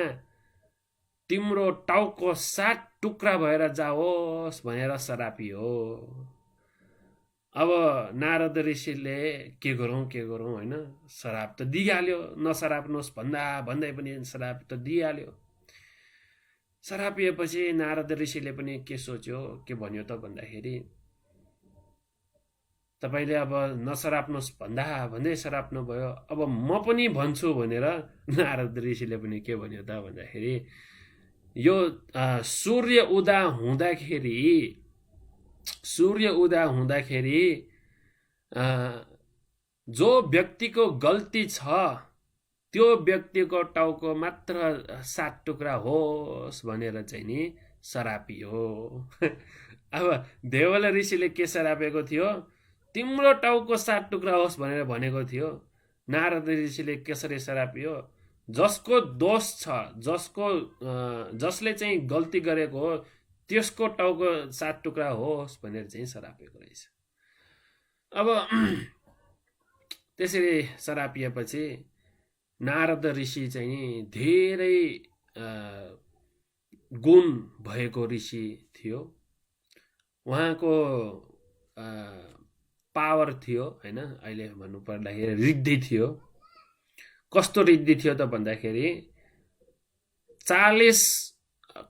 तिम्रो टाउको 7 टुक्रा भएर जाओस् भनेर श्रापियो। अब नारद ऋषिले के गरौँ होइन, श्राप त दिइहाल्यो, नसराप्नुहोस् भन्दै पनि श्राप त दिइहाल्यो। श्रापिएपछि नारद ऋषिले पनि के सोच्यो, के भन्यो त भन्दाखेरि, तपाईँले अब नसराप्नुहोस् भन्दै सराप्नु भयो। अब म पनि भन्छु भनेर नारद ऋषिले पनि के भन्यो त भन्दाखेरि, यो सूर्य उदा हुँदाखेरि जो व्यक्तिको गल्ती छ त्यो व्यक्तिको टाउको मात्र 7 टुक्रा होस् भनेर चाहिँ नि सरापियो। अब देवल ऋषिले के सरापेको थियो? तिम्रो टाउको 7 टुक्रा होस् भनेर भनेको थियो। नारद ऋषिले कसरी सरापियो? जसको दोष छ, जसले चाहिँ गल्ती गरेको हो त्यसको टाउको 7 टुक्रा होस् भनेर चाहिँ सरापेको रहेछ। अब त्यसरी सरापिएपछि नारद ऋषि चाहिँ धेरै गुण भएको ऋषि थियो। उहाँको पावर थियो हैन, अहिले भन्नु पर्दाखेरि रिद्धि थियो। कस्तो रिद्धि थियो त भन्दाखेरि 40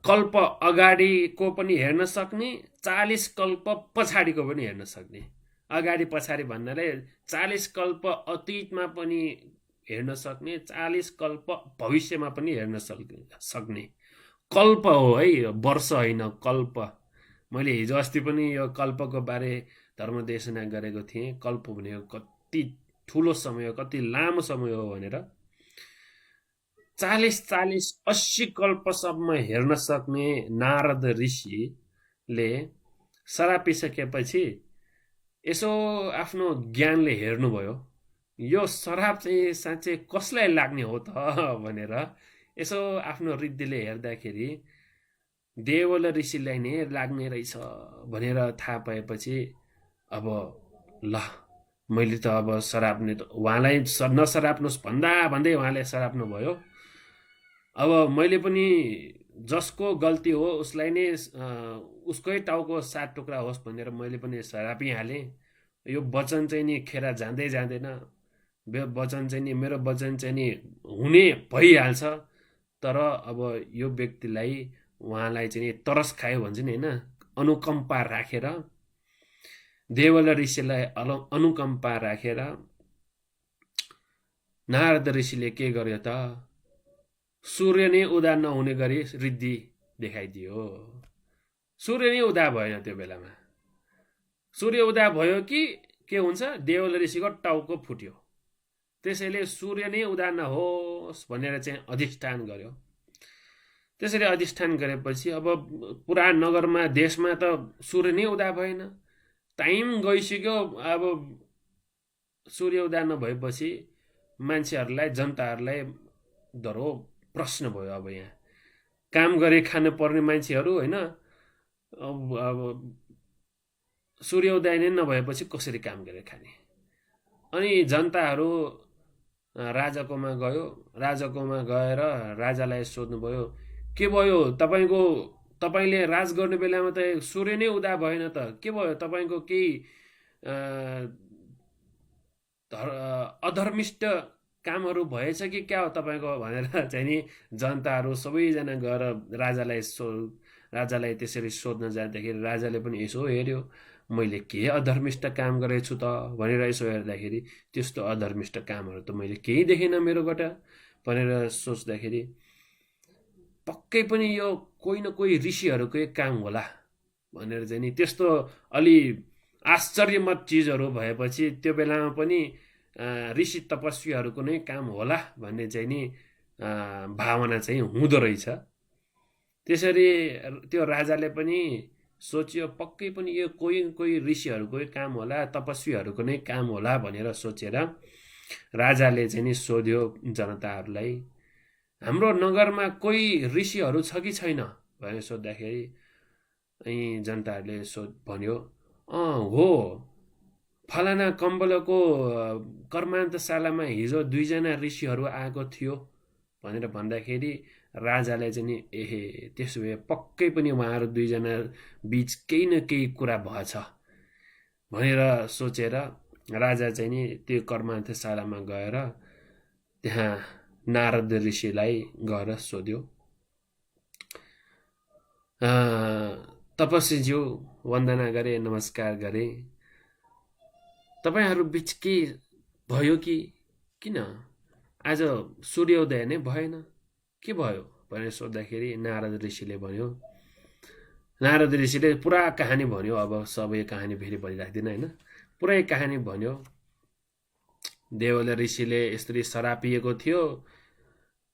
कल्प अगाडिको पनि हेर्न सक्ने, 40 कल्प पछाडिको पनि हेर्न सक्ने। अगाडि पछाडि भन्नाले 40 कल्प अतीतमा पनि हेर्न सक्ने, 40 कल्प भविष्यमा पनि हेर्न सक्ने। कल्प हो है, वर्ष होइन, कल्प। मैले हिजो अस्ति पनि यो कल्पको बारे धर्मदेशना गरेको थिएँ। कल्प भनेको कति ठुलो समय, कति लामो समय हो भनेर। 40, 80 कल्पसम्म हेर्न सक्ने नारद ऋषिले सरापिसकेपछि यसो आफ्नो ज्ञानले हेर्नुभयो, यो श्राप चाहिँ साँच्चै कसलाई लाग्ने हो त भनेर यसो आफ्नो रिद्धिले हेर्दाखेरि देवल ऋषिलाई नै लाग्ने रहेछ भनेर थाहा पाएपछि अब ल, मैले त अब सराप्ने त उहाँलाई नसराप्नुहोस् भन्दै उहाँले सराप्नु भयो। अब मैले पनि जसको गल्ती हो उसलाई नै उसकै टाउको 7 टुक्रा होस् भनेर मैले पनि सरापिहालेँ। यो वचन चाहिँ नि खेर जाँदै जाँदैन, वचन चाहिँ नि मेरो वचन चाहिँ नि हुने भइहाल्छ। तर अब यो व्यक्तिलाई, उहाँलाई चाहिँ तरस खायो भन्छ नि होइन, अनुकम्पा राखेर, देवल ऋषिलाई अनुकम्पा राखेर नारद ऋषिले के गर्यो त? सूर्य नै उदा नहुने गरी रिद्धि देखाइदियो। सूर्य नै उदा भएन त्यो बेलामा। सूर्य उदा भयो कि के हुन्छ? देवल ऋषिको टाउको फुट्यो। त्यसैले सूर्य नै उदा नहोस् भनेर चाहिँ अधिष्ठान गर्यो। त्यसरी अधिष्ठान गरेपछि अब पुरा नगरमा, देशमा त सूर्य नै उदा भएन। टाइम गइसक्यो। अब सूर्य उदा नभएपछि मान्छेहरूलाई, जनताहरूलाई धरो प्रश्न भयो। अब यहाँ काम गरे खानु पर्ने मान्छेहरू होइन, अब सूर्य उदय नै नभएपछि कसरी काम गरेर खाने? अनि जनताहरू राजाकोमा गयो। राजाकोमा गएर राजालाई सोध्नुभयो, के भयो तपाईँले राज गर्ने बेलामा त सूर्य नै उदा भएन त, के भयो? तपाईँको केही अधर्मिष्ट कामहरू भएछ कि क्या हो तपाईँको भनेर चाहिँ नि जनताहरू सबैजना गएर राजालाई त्यसरी सोध्न जाँदाखेरि राजाले पनि यसो हेऱ्यो, मैले के अधर्मिष्ट काम गरेछु त भनेर यसो हेर्दाखेरि त्यस्तो अधर्मिष्ट कामहरू त मैले केही देखिनँ मेरोबाट भनेर सोच्दाखेरि पक्कै पनि यो कोही न कोही ऋषिहरूकै काम होला भनेर चाहिँ नि त्यस्तो अलि आश्चर्यमत चिजहरू भएपछि त्यो बेलामा पनि ऋषि तपस्वीहरूको नै काम होला भन्ने चाहिँ नि भावना चाहिँ हुँदो रहेछ। त्यसरी त्यो राजाले पनि सोच्यो पक्कै पनि यो कोही ऋषिहरूकै काम होला, तपस्वीहरूको नै काम होला भनेर सोचेर राजाले चाहिँ नि सोध्यो जनताहरूलाई, हाम्रो नगरमा कोही ऋषिहरू छ कि छैन भनेर सोद्धाखेरि जनताहरूले भन्यो, हो, फलाना कम्बलको कर्मान्तशालामा हिजो 2 जना ऋषिहरू आएको थियो भनेर भन्दाखेरि राजाले चाहिँ नि एहे, त्यसो भए पक्कै पनि उहाँहरू 2 जना बीच केही न केही कुरा भएछ भनेर सोचेर राजा चाहिँ नि त्यो कर्मान्तशालामा गएर त्यहाँ नारद ऋषिलाई गएर सोध्यो, तपस्वीज्यू, वन्दना गरे, नमस्कार गरे, तपाईहरू बिच के भयो कि किन आज सूर्योदय नै भएन, के भयो भनेर सोद्धाखेरि नारद ऋषिले भन्यो, नारद ऋषिले पुरा कहानी भन्यो। अब सबै कहानी फेरि भनिराख्दिनँ होइन, पुरै कहानी भन्यो। देवल ऋषिले यसरी सरापिएको थियो,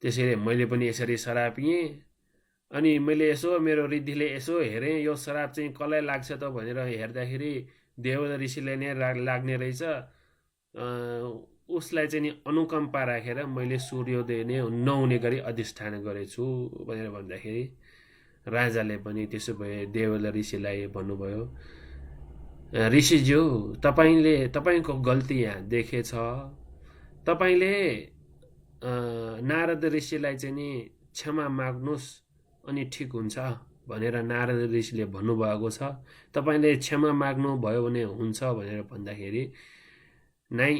त्यसैले मैले पनि यसरी सरापिएँ। अनि मैले यसो मेरो रिद्धिले यसो हेरेँ, यो शराब चाहिँ कसलाई लाग्छ त भनेर हेर्दाखेरि देवल ऋषिले नै लाग्ने रहेछ। उसलाई चाहिँ नि अनुकम्पा राखेर मैले सूर्योदय नै नहुने गरी अधिष्ठान गरेछु भनेर भन्दाखेरि राजाले पनि त्यसो भए देवल ऋषिलाई भन्नुभयो, ऋषिज्यू तपाईँको गल्ती यहाँ देखेछ। तपाईँले नारद ऋषिलाई चाहिँ नि क्षमा माग्नुहोस् अनि ठिक हुन्छ भनेर नारद ऋषिले भन्नुभएको छ। तपाईँले क्षमा माग्नु भयो भने हुन्छ भनेर भन्दाखेरि नाइ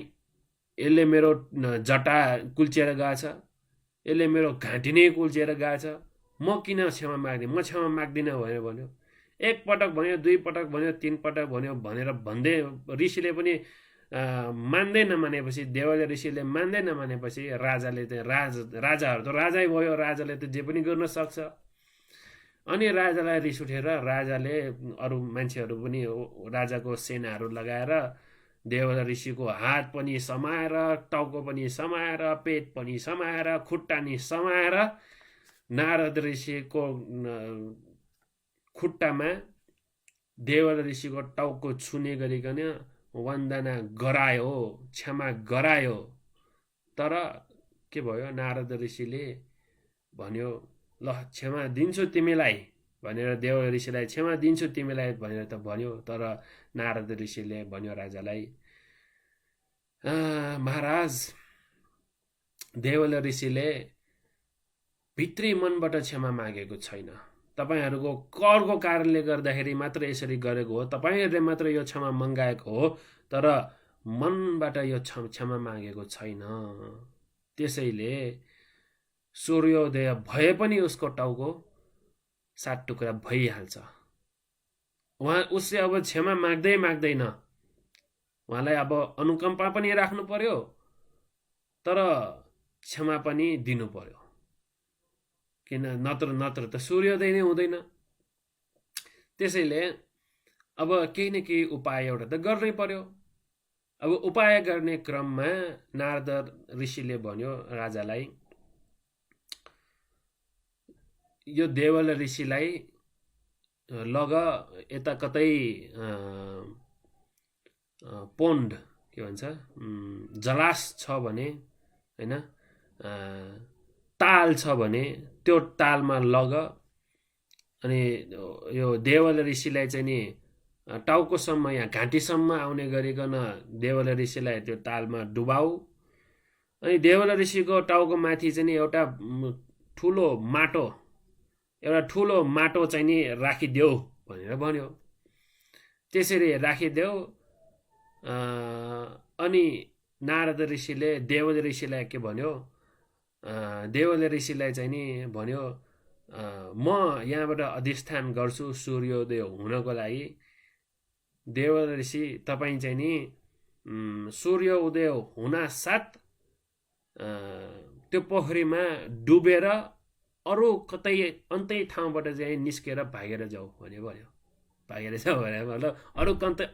यसले मेरो जटा कुल्चिएर गएछ, यसले मेरो घाँटी नै कुल्चिएर गएछ, म किन क्षमा माग्दिनँ, म क्षमा माग्दिनँ भनेर भन्यो। एक पटक भन्यो, दुई पटक भन्यो, तीन पटक भन्यो भनेर भन्दै ऋषिले पनि मान्दै नमानेपछि, देवल ऋषिले मान्दै नमानेपछि राजाले चाहिँ राजाहरू त राजै भयो, राजाले त जे पनि गर्न सक्छ। अनि राजालाई रिस उठेर राजाले अरू मान्छेहरू पनि राजाको सेनाहरू लगाएर देवल ऋषिको हात पनि समाएर, टाउको पनि समाएर, पेट पनि समाएर, खुट्टा नि समाएर नारद ऋषिको खुट्टामा देवल ऋषिको टाउको छुने गरिकन वन्दना गरायो, क्षमा गरायो। तर के भयो, नारद ऋषिले भन्यो ल क्षमा दिन्छु तिमीलाई भनेर, देवल ऋषिलाई क्षमा दिन्छु तिमीलाई भनेर त भन्यो। तर नारद ऋषिले भन्यो राजालाई, महाराज देवल ऋषिले भित्री मनबाट क्षमा मागेको छैन, तपाईहरूको करको कारणले गर्दाखेरि मात्र यसरी गरेको हो, तपाईहरूले मात्र यो क्षमा मगाएको हो, तर मनबाट यो क्षमा मागेको छैन। त्यसैले सूर्योदय भए पनि उसको टाउको 7 टुक्रा भइहाल्छ। उसले अब क्षमा माग्दैन, उहाँलाई अब अनुकम्पा पनि राख्नु पर्यो, तर क्षमा पनि दिनु पर्यो, किन नत्र त सूर्योदय नै हुँदैन। त्यसैले अब केही न केही उपाय एउटा त गर्नै पर्यो। अब उपाय गर्ने क्रममा नारद ऋषिले भन्यो राजालाई, यो देवल ऋषिलाई लग यता कतै पोन्ड के भन्छ जलास छ भने हैन, ताल छ भने त्यो तालमा लग, अनि यो देवल ऋषिलाई चाहिँ नि टाउकोसम्म या घाँटीसम्म आउने गरिकन देवल ऋषिलाई त्यो तालमा डुबाऊ। अनि देवल ऋषिको टाउको माथि चाहिँ नि एउटा ठुलो माटो चाहिँ नि राखिदेऊ भनेर भन्यो। त्यसरी राखिदेऊ। अनि नारद ऋषिले देवल ऋषिलाई के भन्यो, देवल ऋषिलाई चाहिँ नि भन्यो, म यहाँबाट अधिष्ठान गर्छु सूर्योदय हुनको लागि। देवल ऋषि तपाईँ चाहिँ नि सूर्योदय हुन साथ त्यो पोखरीमा डुबेर अरू कतै अन्तै ठाउँबाट चाहिँ निस्केर भागेर जाऊ भन्यो। भागेर जाऊ भने मतलब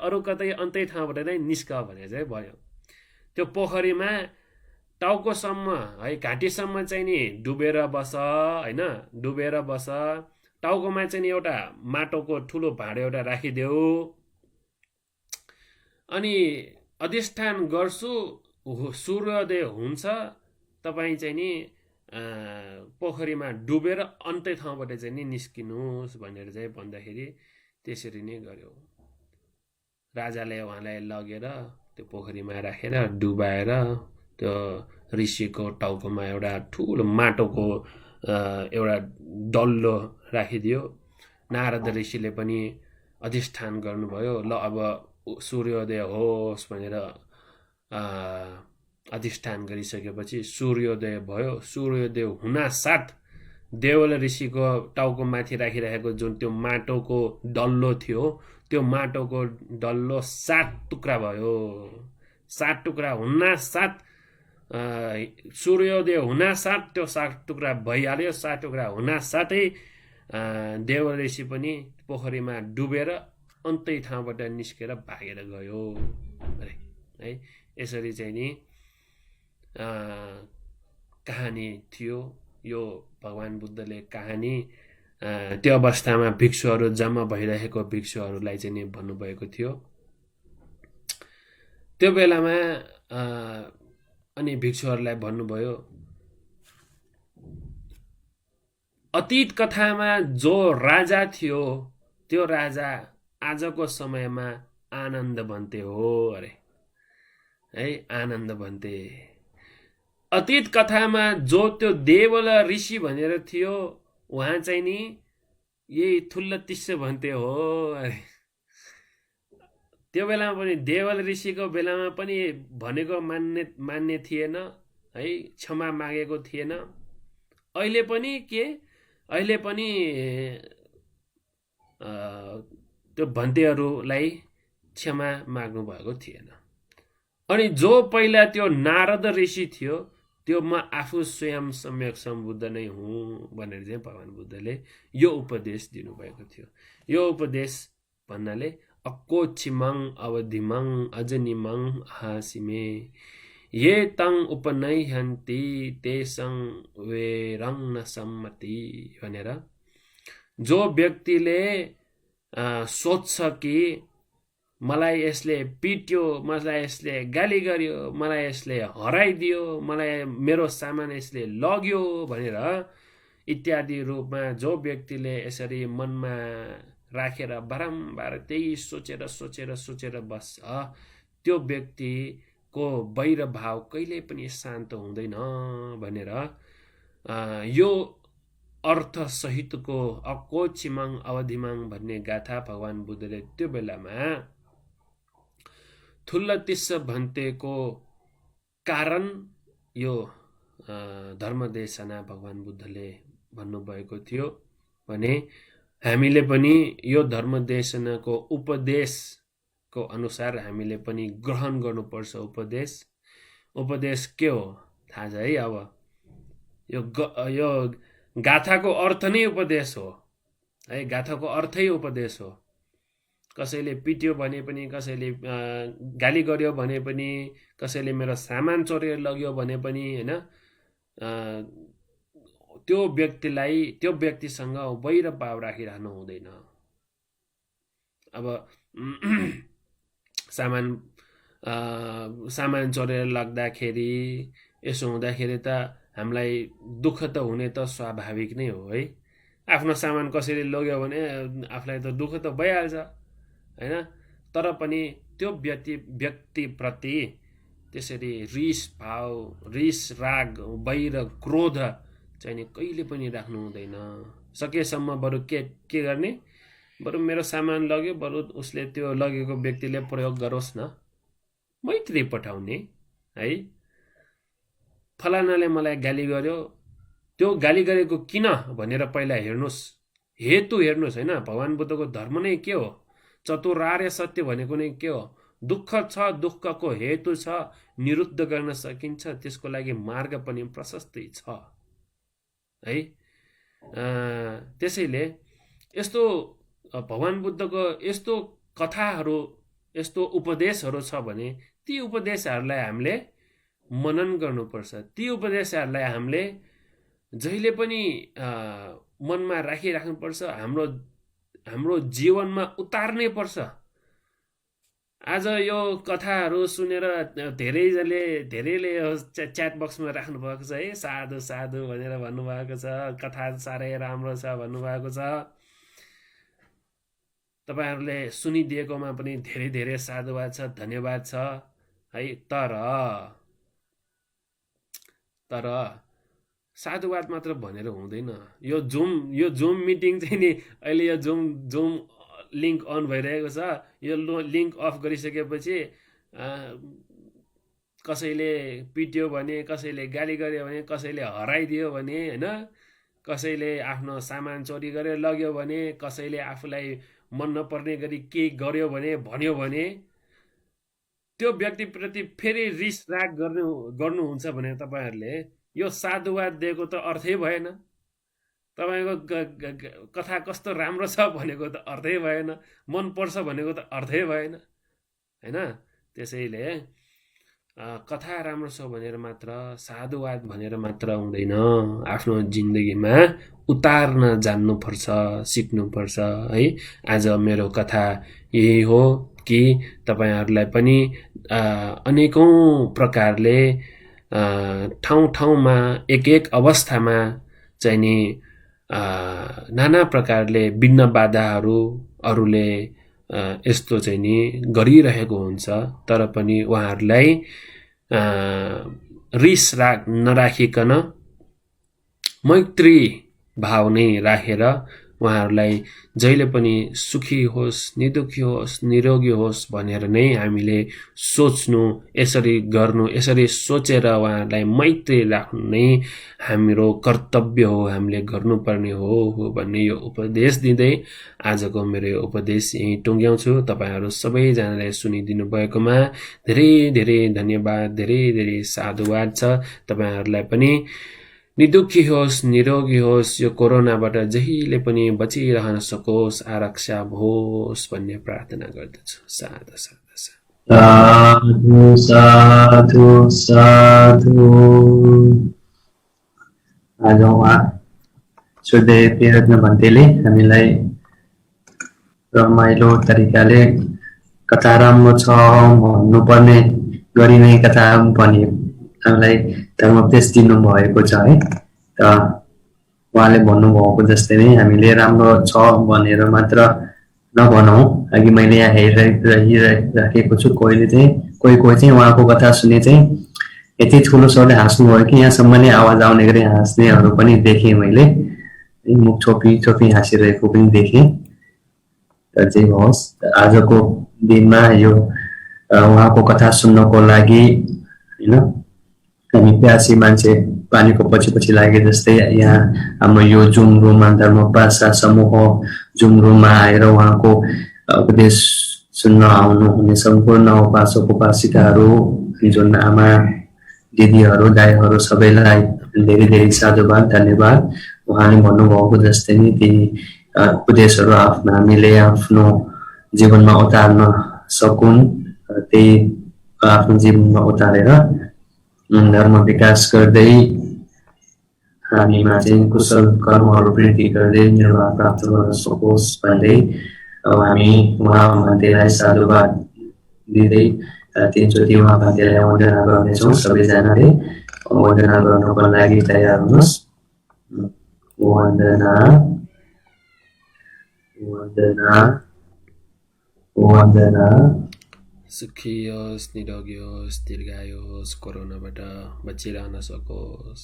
अरू कतै अन्तै ठाउँबाट नै निस्क भने चाहिँ भन्यो। त्यो पोखरीमा टाउकोसम्म है घाँटीसम्म चाहिँ नि डुबेर बस हैन, डुबेर बस। टाउकोमा चाहिँ नि एउटा माटोको ठुलो भाँडो एउटा राखिदेऊ। अनि अधिष्ठान गर्छु सूर्योदय हुन्छ, तपाईँ चाहिँ नि पोखरीमा डुबेर अन्तै ठाउँबाट चाहिँ नि निस्किनुहोस् भनेर चाहिँ भन्दाखेरि त्यसरी नै गर्यो। राजाले उहाँलाई लगेर त्यो पोखरीमा राखेर डुबाएर त्यो ऋषिको टाउकोमा एउटा ठुलो माटोको एउटा डल्लो राखिदियो। नारद ऋषिले पनि अधिष्ठान गर्नुभयो, ल अब सूर्योदय होस् भनेर अधिष्ठान गरिसकेपछि सूर्योदय भयो। सूर्योदय हुनासाथ देवल ऋषिको टाउको माथि राखिरहेको जुन त्यो माटोको डल्लो थियो त्यो माटोको डल्लो 7 टुक्रा भयो। 7 टुक्रा हुनासाथ सूर्योदय हुनासाथ त्यो 7 टुक्रा भइहाल्यो। 7 टुक्रा हुनासाथै देवल ऋषि पनि पोखरीमा डुबेर अन्तै ठाउँबाट निस्केर भागेर गयो अरे है। यसरी चाहिँ नि कहानी थियो यो। भगवान बुद्धले कहानी त्यो अवस्थामा भिक्षुहरू जम्मा भइरहेको भिक्षुहरूलाई चाहिँ नि भन्नुभएको थियो। त्यो बेलामा अनि भिक्षुहरूलाई भन्नुभयो, अतीत कथामा जो राजा थियो त्यो राजा आजको समयमा आनन्द भन्ते हो अरे है। आनन्द भन्ते अतीत कथामा जो त्यो देवल ऋषि भनेर थियो उहाँ चाहिँ नि यही ठुल्ल तिस्से भन्ते हो अरे। त्यो बेलामा पनि देवल ऋषिको बेलामा पनि भनेको मान्ने थिएन है, क्षमा मागेको थिएन। अहिले पनि के, अहिले पनि त्यो भन्तेहरूलाई क्षमा माग्नु भएको थिएन। अनि जो पहिला त्यो नारद ऋषि थियो त्यो म आफू स्वयं सम्यक सम्बुद्ध नै हुँ भनेर चाहिँ भगवान बुद्धले यो उपदेश दिनुभएको थियो। यो उपदेश भन्नाले अकोचिमङ अवधिमङ अजनिमङ हासिमे ये तं उपनयन्ति तेसं वेरं न सम्मति भनेर जो व्यक्तिले सोच्छ कि मलाई यसले पिट्यो, मलाई यसले गाली गर्यो, मलाई यसले हराइदियो, मलाई मेरो सामान यसले लग्यो भनेर इत्यादि रूपमा जो व्यक्तिले यसरी मनमा राखेर बारम्बार त्यही सोचेर सोचेर सोचेर बस्छ त्यो व्यक्तिको वैर भाव कहिले पनि शान्त हुँदैन भनेर यो अर्थ सहितको अकोचिमङ अवधिमङ भन्ने गाथा भगवान बुद्धले त्यो बेलामा ठुल्लतिस्स भन्तेको कारण यो धर्मदेशना भगवान बुद्धले भन्नुभएको थियो भने हामीले पनि यो धर्मदेशनाको उपदेशको अनुसार हामीले पनि ग्रहण गर्नुपर्छ। उपदेश के हो थाहा छ है। अब यो गाथाको अर्थ नै उपदेश हो है। गाथाको अर्थै उपदेश हो। कसैले पिट्यो भने पनि, कसैले गाली गर्यो भने पनि, कसैले मेरो सामान चोरेर लग्यो भने पनि हैन, त्यो व्यक्तिसँग वैर भाव राखिरहनु हुँदैन। अब सामान चोरेर लाग्दाखेरि यसो हुँदाखेरि त हामीलाई दुःख त हुने त स्वाभाविक नै हो है। आफ्नो सामान कसैले लग्यो भने आफूलाई त दुःख त भइहाल्छ हैन। तर पनि त्यो व्यक्तिप्रति त्यसरी रिस भाव, रिस राग, वैर, क्रोध चाहिँ नि कहिले पनि राख्नु हुँदैन। सकेसम्म बरु के गर्ने, बरु मेरो सामान लग्यो, बरु उसले त्यो लगेको व्यक्तिले प्रयोग गरोस् न, मैत्री पठाउने है। फलानाले मलाई गाली गर्यो, त्यो गाली गरेको किन भनेर पहिला हेर्नुहोस्, हेतु हेर्नुहोस् हैन। भगवान बुद्धको धर्म नै के हो, चतुरार्य सत्य भनेको नै के हो, दुःख छ, दुःखको हेतु छ, निरुद्ध गर्न सकिन्छ, त्यसको लागि मार्ग पनि प्रशस्तै छ है। त्यसैले यस्तो भगवान बुद्धको यस्तो कथाहरू, यस्तो उपदेशहरू छ भने ती उपदेशहरूलाई हामीले मनन गर्नुपर्छ। ती उपदेशहरूलाई हामीले जहिले पनि मनमा राखिराख्नुपर्छ, हाम्रो जीवनमा उतार्नै पर्छ। आज यो कथाहरू सुनेर धेरैले च्याट बक्समा राख्नु भएको छ है, साधु साधु भनेर भन्नुभएको छ, कथा साह्रै राम्रो छ भन्नुभएको छ। तपाईहरुले सुनिदिएकोमा पनि धेरै धेरै साधुवाद छ, धन्यवाद छ है। तर साधुवाद मात्र भनेर हुँदैन। यो जुम मिटिङ चाहिँ नि अहिले यो जुम लिङ्क अन भइरहेको छ। यो लिङ्क अफ गरिसकेपछि कसैले पिट्यो भने, कसैले गाली गर्यो भने, कसैले हराइदियो भने हैन, कसैले आफ्नो सामान चोरी गरेर लग्यो भने, कसैले आफूलाई मन नपर्ने गरी केही गर्यो भने भन्यो भने त्यो व्यक्तिप्रति फेरि रिस राग गर्नुहुन्छ भने तपाईँहरूले यो साधुवाद दिएको त अर्थै भएन। तपाईँको कथा कस्तो राम्रो छ भनेको त अर्थै भएन, मन पर्छ भनेको त अर्थै भएन हैन। त्यसैले कथा राम्रो छ भनेर मात्र, साधुवाद भनेर मात्र हुँदैन, आफ्नो जिन्दगीमा उतार्न जान्नुपर्छ, सिक्नुपर्छ है। आज मेरो कथा यही हो कि तपाईहरूलाई पनि अनेकौं प्रकारले ठाउँ ठाउँमा एक एक अवस्थामा चाहिँ नि नाना प्रकारले विघ्न बाधाहरू अरूले यस्तो चाहिँ नि गरिरहेको हुन्छ, तर पनि उहाँहरूलाई रिस राग नराखिकन मैत्री भाव नै राखेर उहाँहरूलाई जहिले पनि सुखी होस्, निदुखी होस्, निरोगी होस् भनेर नै हामीले सोच्नु, यसरी गर्नु, यसरी सोचेर उहाँहरूलाई मैत्री राख्नु नै हाम्रो कर्तव्य हो, हामीले गर्नुपर्ने हो भन्ने यो उपदेश दिँदै आजको मेरो यो उपदेश यही टुङ्ग्याउँछु। तपाईहरू सबैजनाले सुनिदिनु भएकोमा धेरै धेरै धन्यवाद, धेरै धेरै साधुवाद छ। तपाईहरूलाई पनि निदुखी होस्, निरोगी होस्, यो कोरोनाबाट जहिले पनि बचिरहन सकोस्, आरक्षा होस् भन्ने प्रार्थना गर्दछु। साधु साधु साधु साधु साधु। आज उहाँ श्रद्धेय प्रियरत्न भन्तेले हामीलाई रमाइलो तरिकाले कथा राम्रो छ भन्नुपर्ने गरी नै कथा पनि हामीलाई धर्मोपदेश दिनुभएको छ है। त उहाँले भन्नुभएको जस्तै नै हामीले राम्रो छ भनेर मात्र नभनौँ। अघि मैले यहाँ हेरिराखेको छु, कोही चाहिँ उहाँको कथा सुने चाहिँ यति ठुलो स्वरले हाँस्नुभयो कि यहाँसम्म नै आवाज आउने गरी हाँस्नेहरू पनि देखेँ मैले, मुख छोपी छोपी हाँसिरहेको पनि देखेँ। तर जे होस्, आजको दिनमा यो उहाँको कथा सुन्नको लागि हैन हामी प्यासी मान्छे पानीको पछि पछि लागे जस्तै यहाँ हाम्रो यो जुम रुममा धर्मोपासना समूह जुम रुममा आएर उहाँको उपदेश सुन्न आउनुहुने सम्पूर्ण उपासक उपासिकाहरू, जुन आमा दिदीहरू, दाइहरू सबैलाई धेरै धेरै साधुवाद, धन्यवाद। उहाँले भन्नुभएको जस्तै नै ती उपदेशहरू हामीले आफ्नो जीवनमा उतार्न सकुन्, त्यही आफ्नो जीवनमा उतारेर धर्म विकास गर्दै हामीमा चाहिँ कुशल कर्महरू वृद्धि गर्दै निर्वाह प्राप्त गर्न सकोस् भन्दै हामी उहाँ भन्तेलाई साधुवाद दिँदै तीनचोटि उहाँ भन्तेलाई वन्दना गर्नेछौँ। सबैजनाले वन्दना गर्नको लागि तयार हुनुहोस्। वन्दना वन्दना वन्दना। सुखी होस्, निरोगी होस्, दीर्घायु होस्, कोरोनाबाट बचिरहन सकोस्।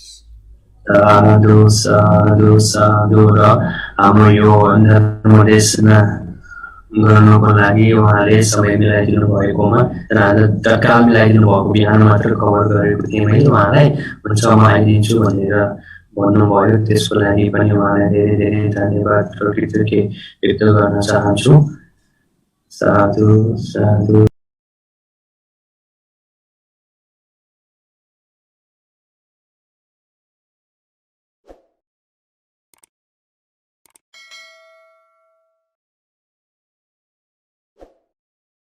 साधु साधु साधु। र हाम्रो यो धर्मोपदेशमा गर्नको लागि उहाँले समय मिलाइदिनु भएकोमा र आज तत्काल मिलाइदिनु भएको बिहान मात्र खबर गरेको थिएँ मैले उहाँलाई, हुन्छ म आइदिन्छु भनेर भन्नुभयो। त्यसको लागि पनि उहाँलाई धेरै धेरै धन्यवाद र कृतज्ञता व्यक्त गर्न चाहन्छु। साधु साधु।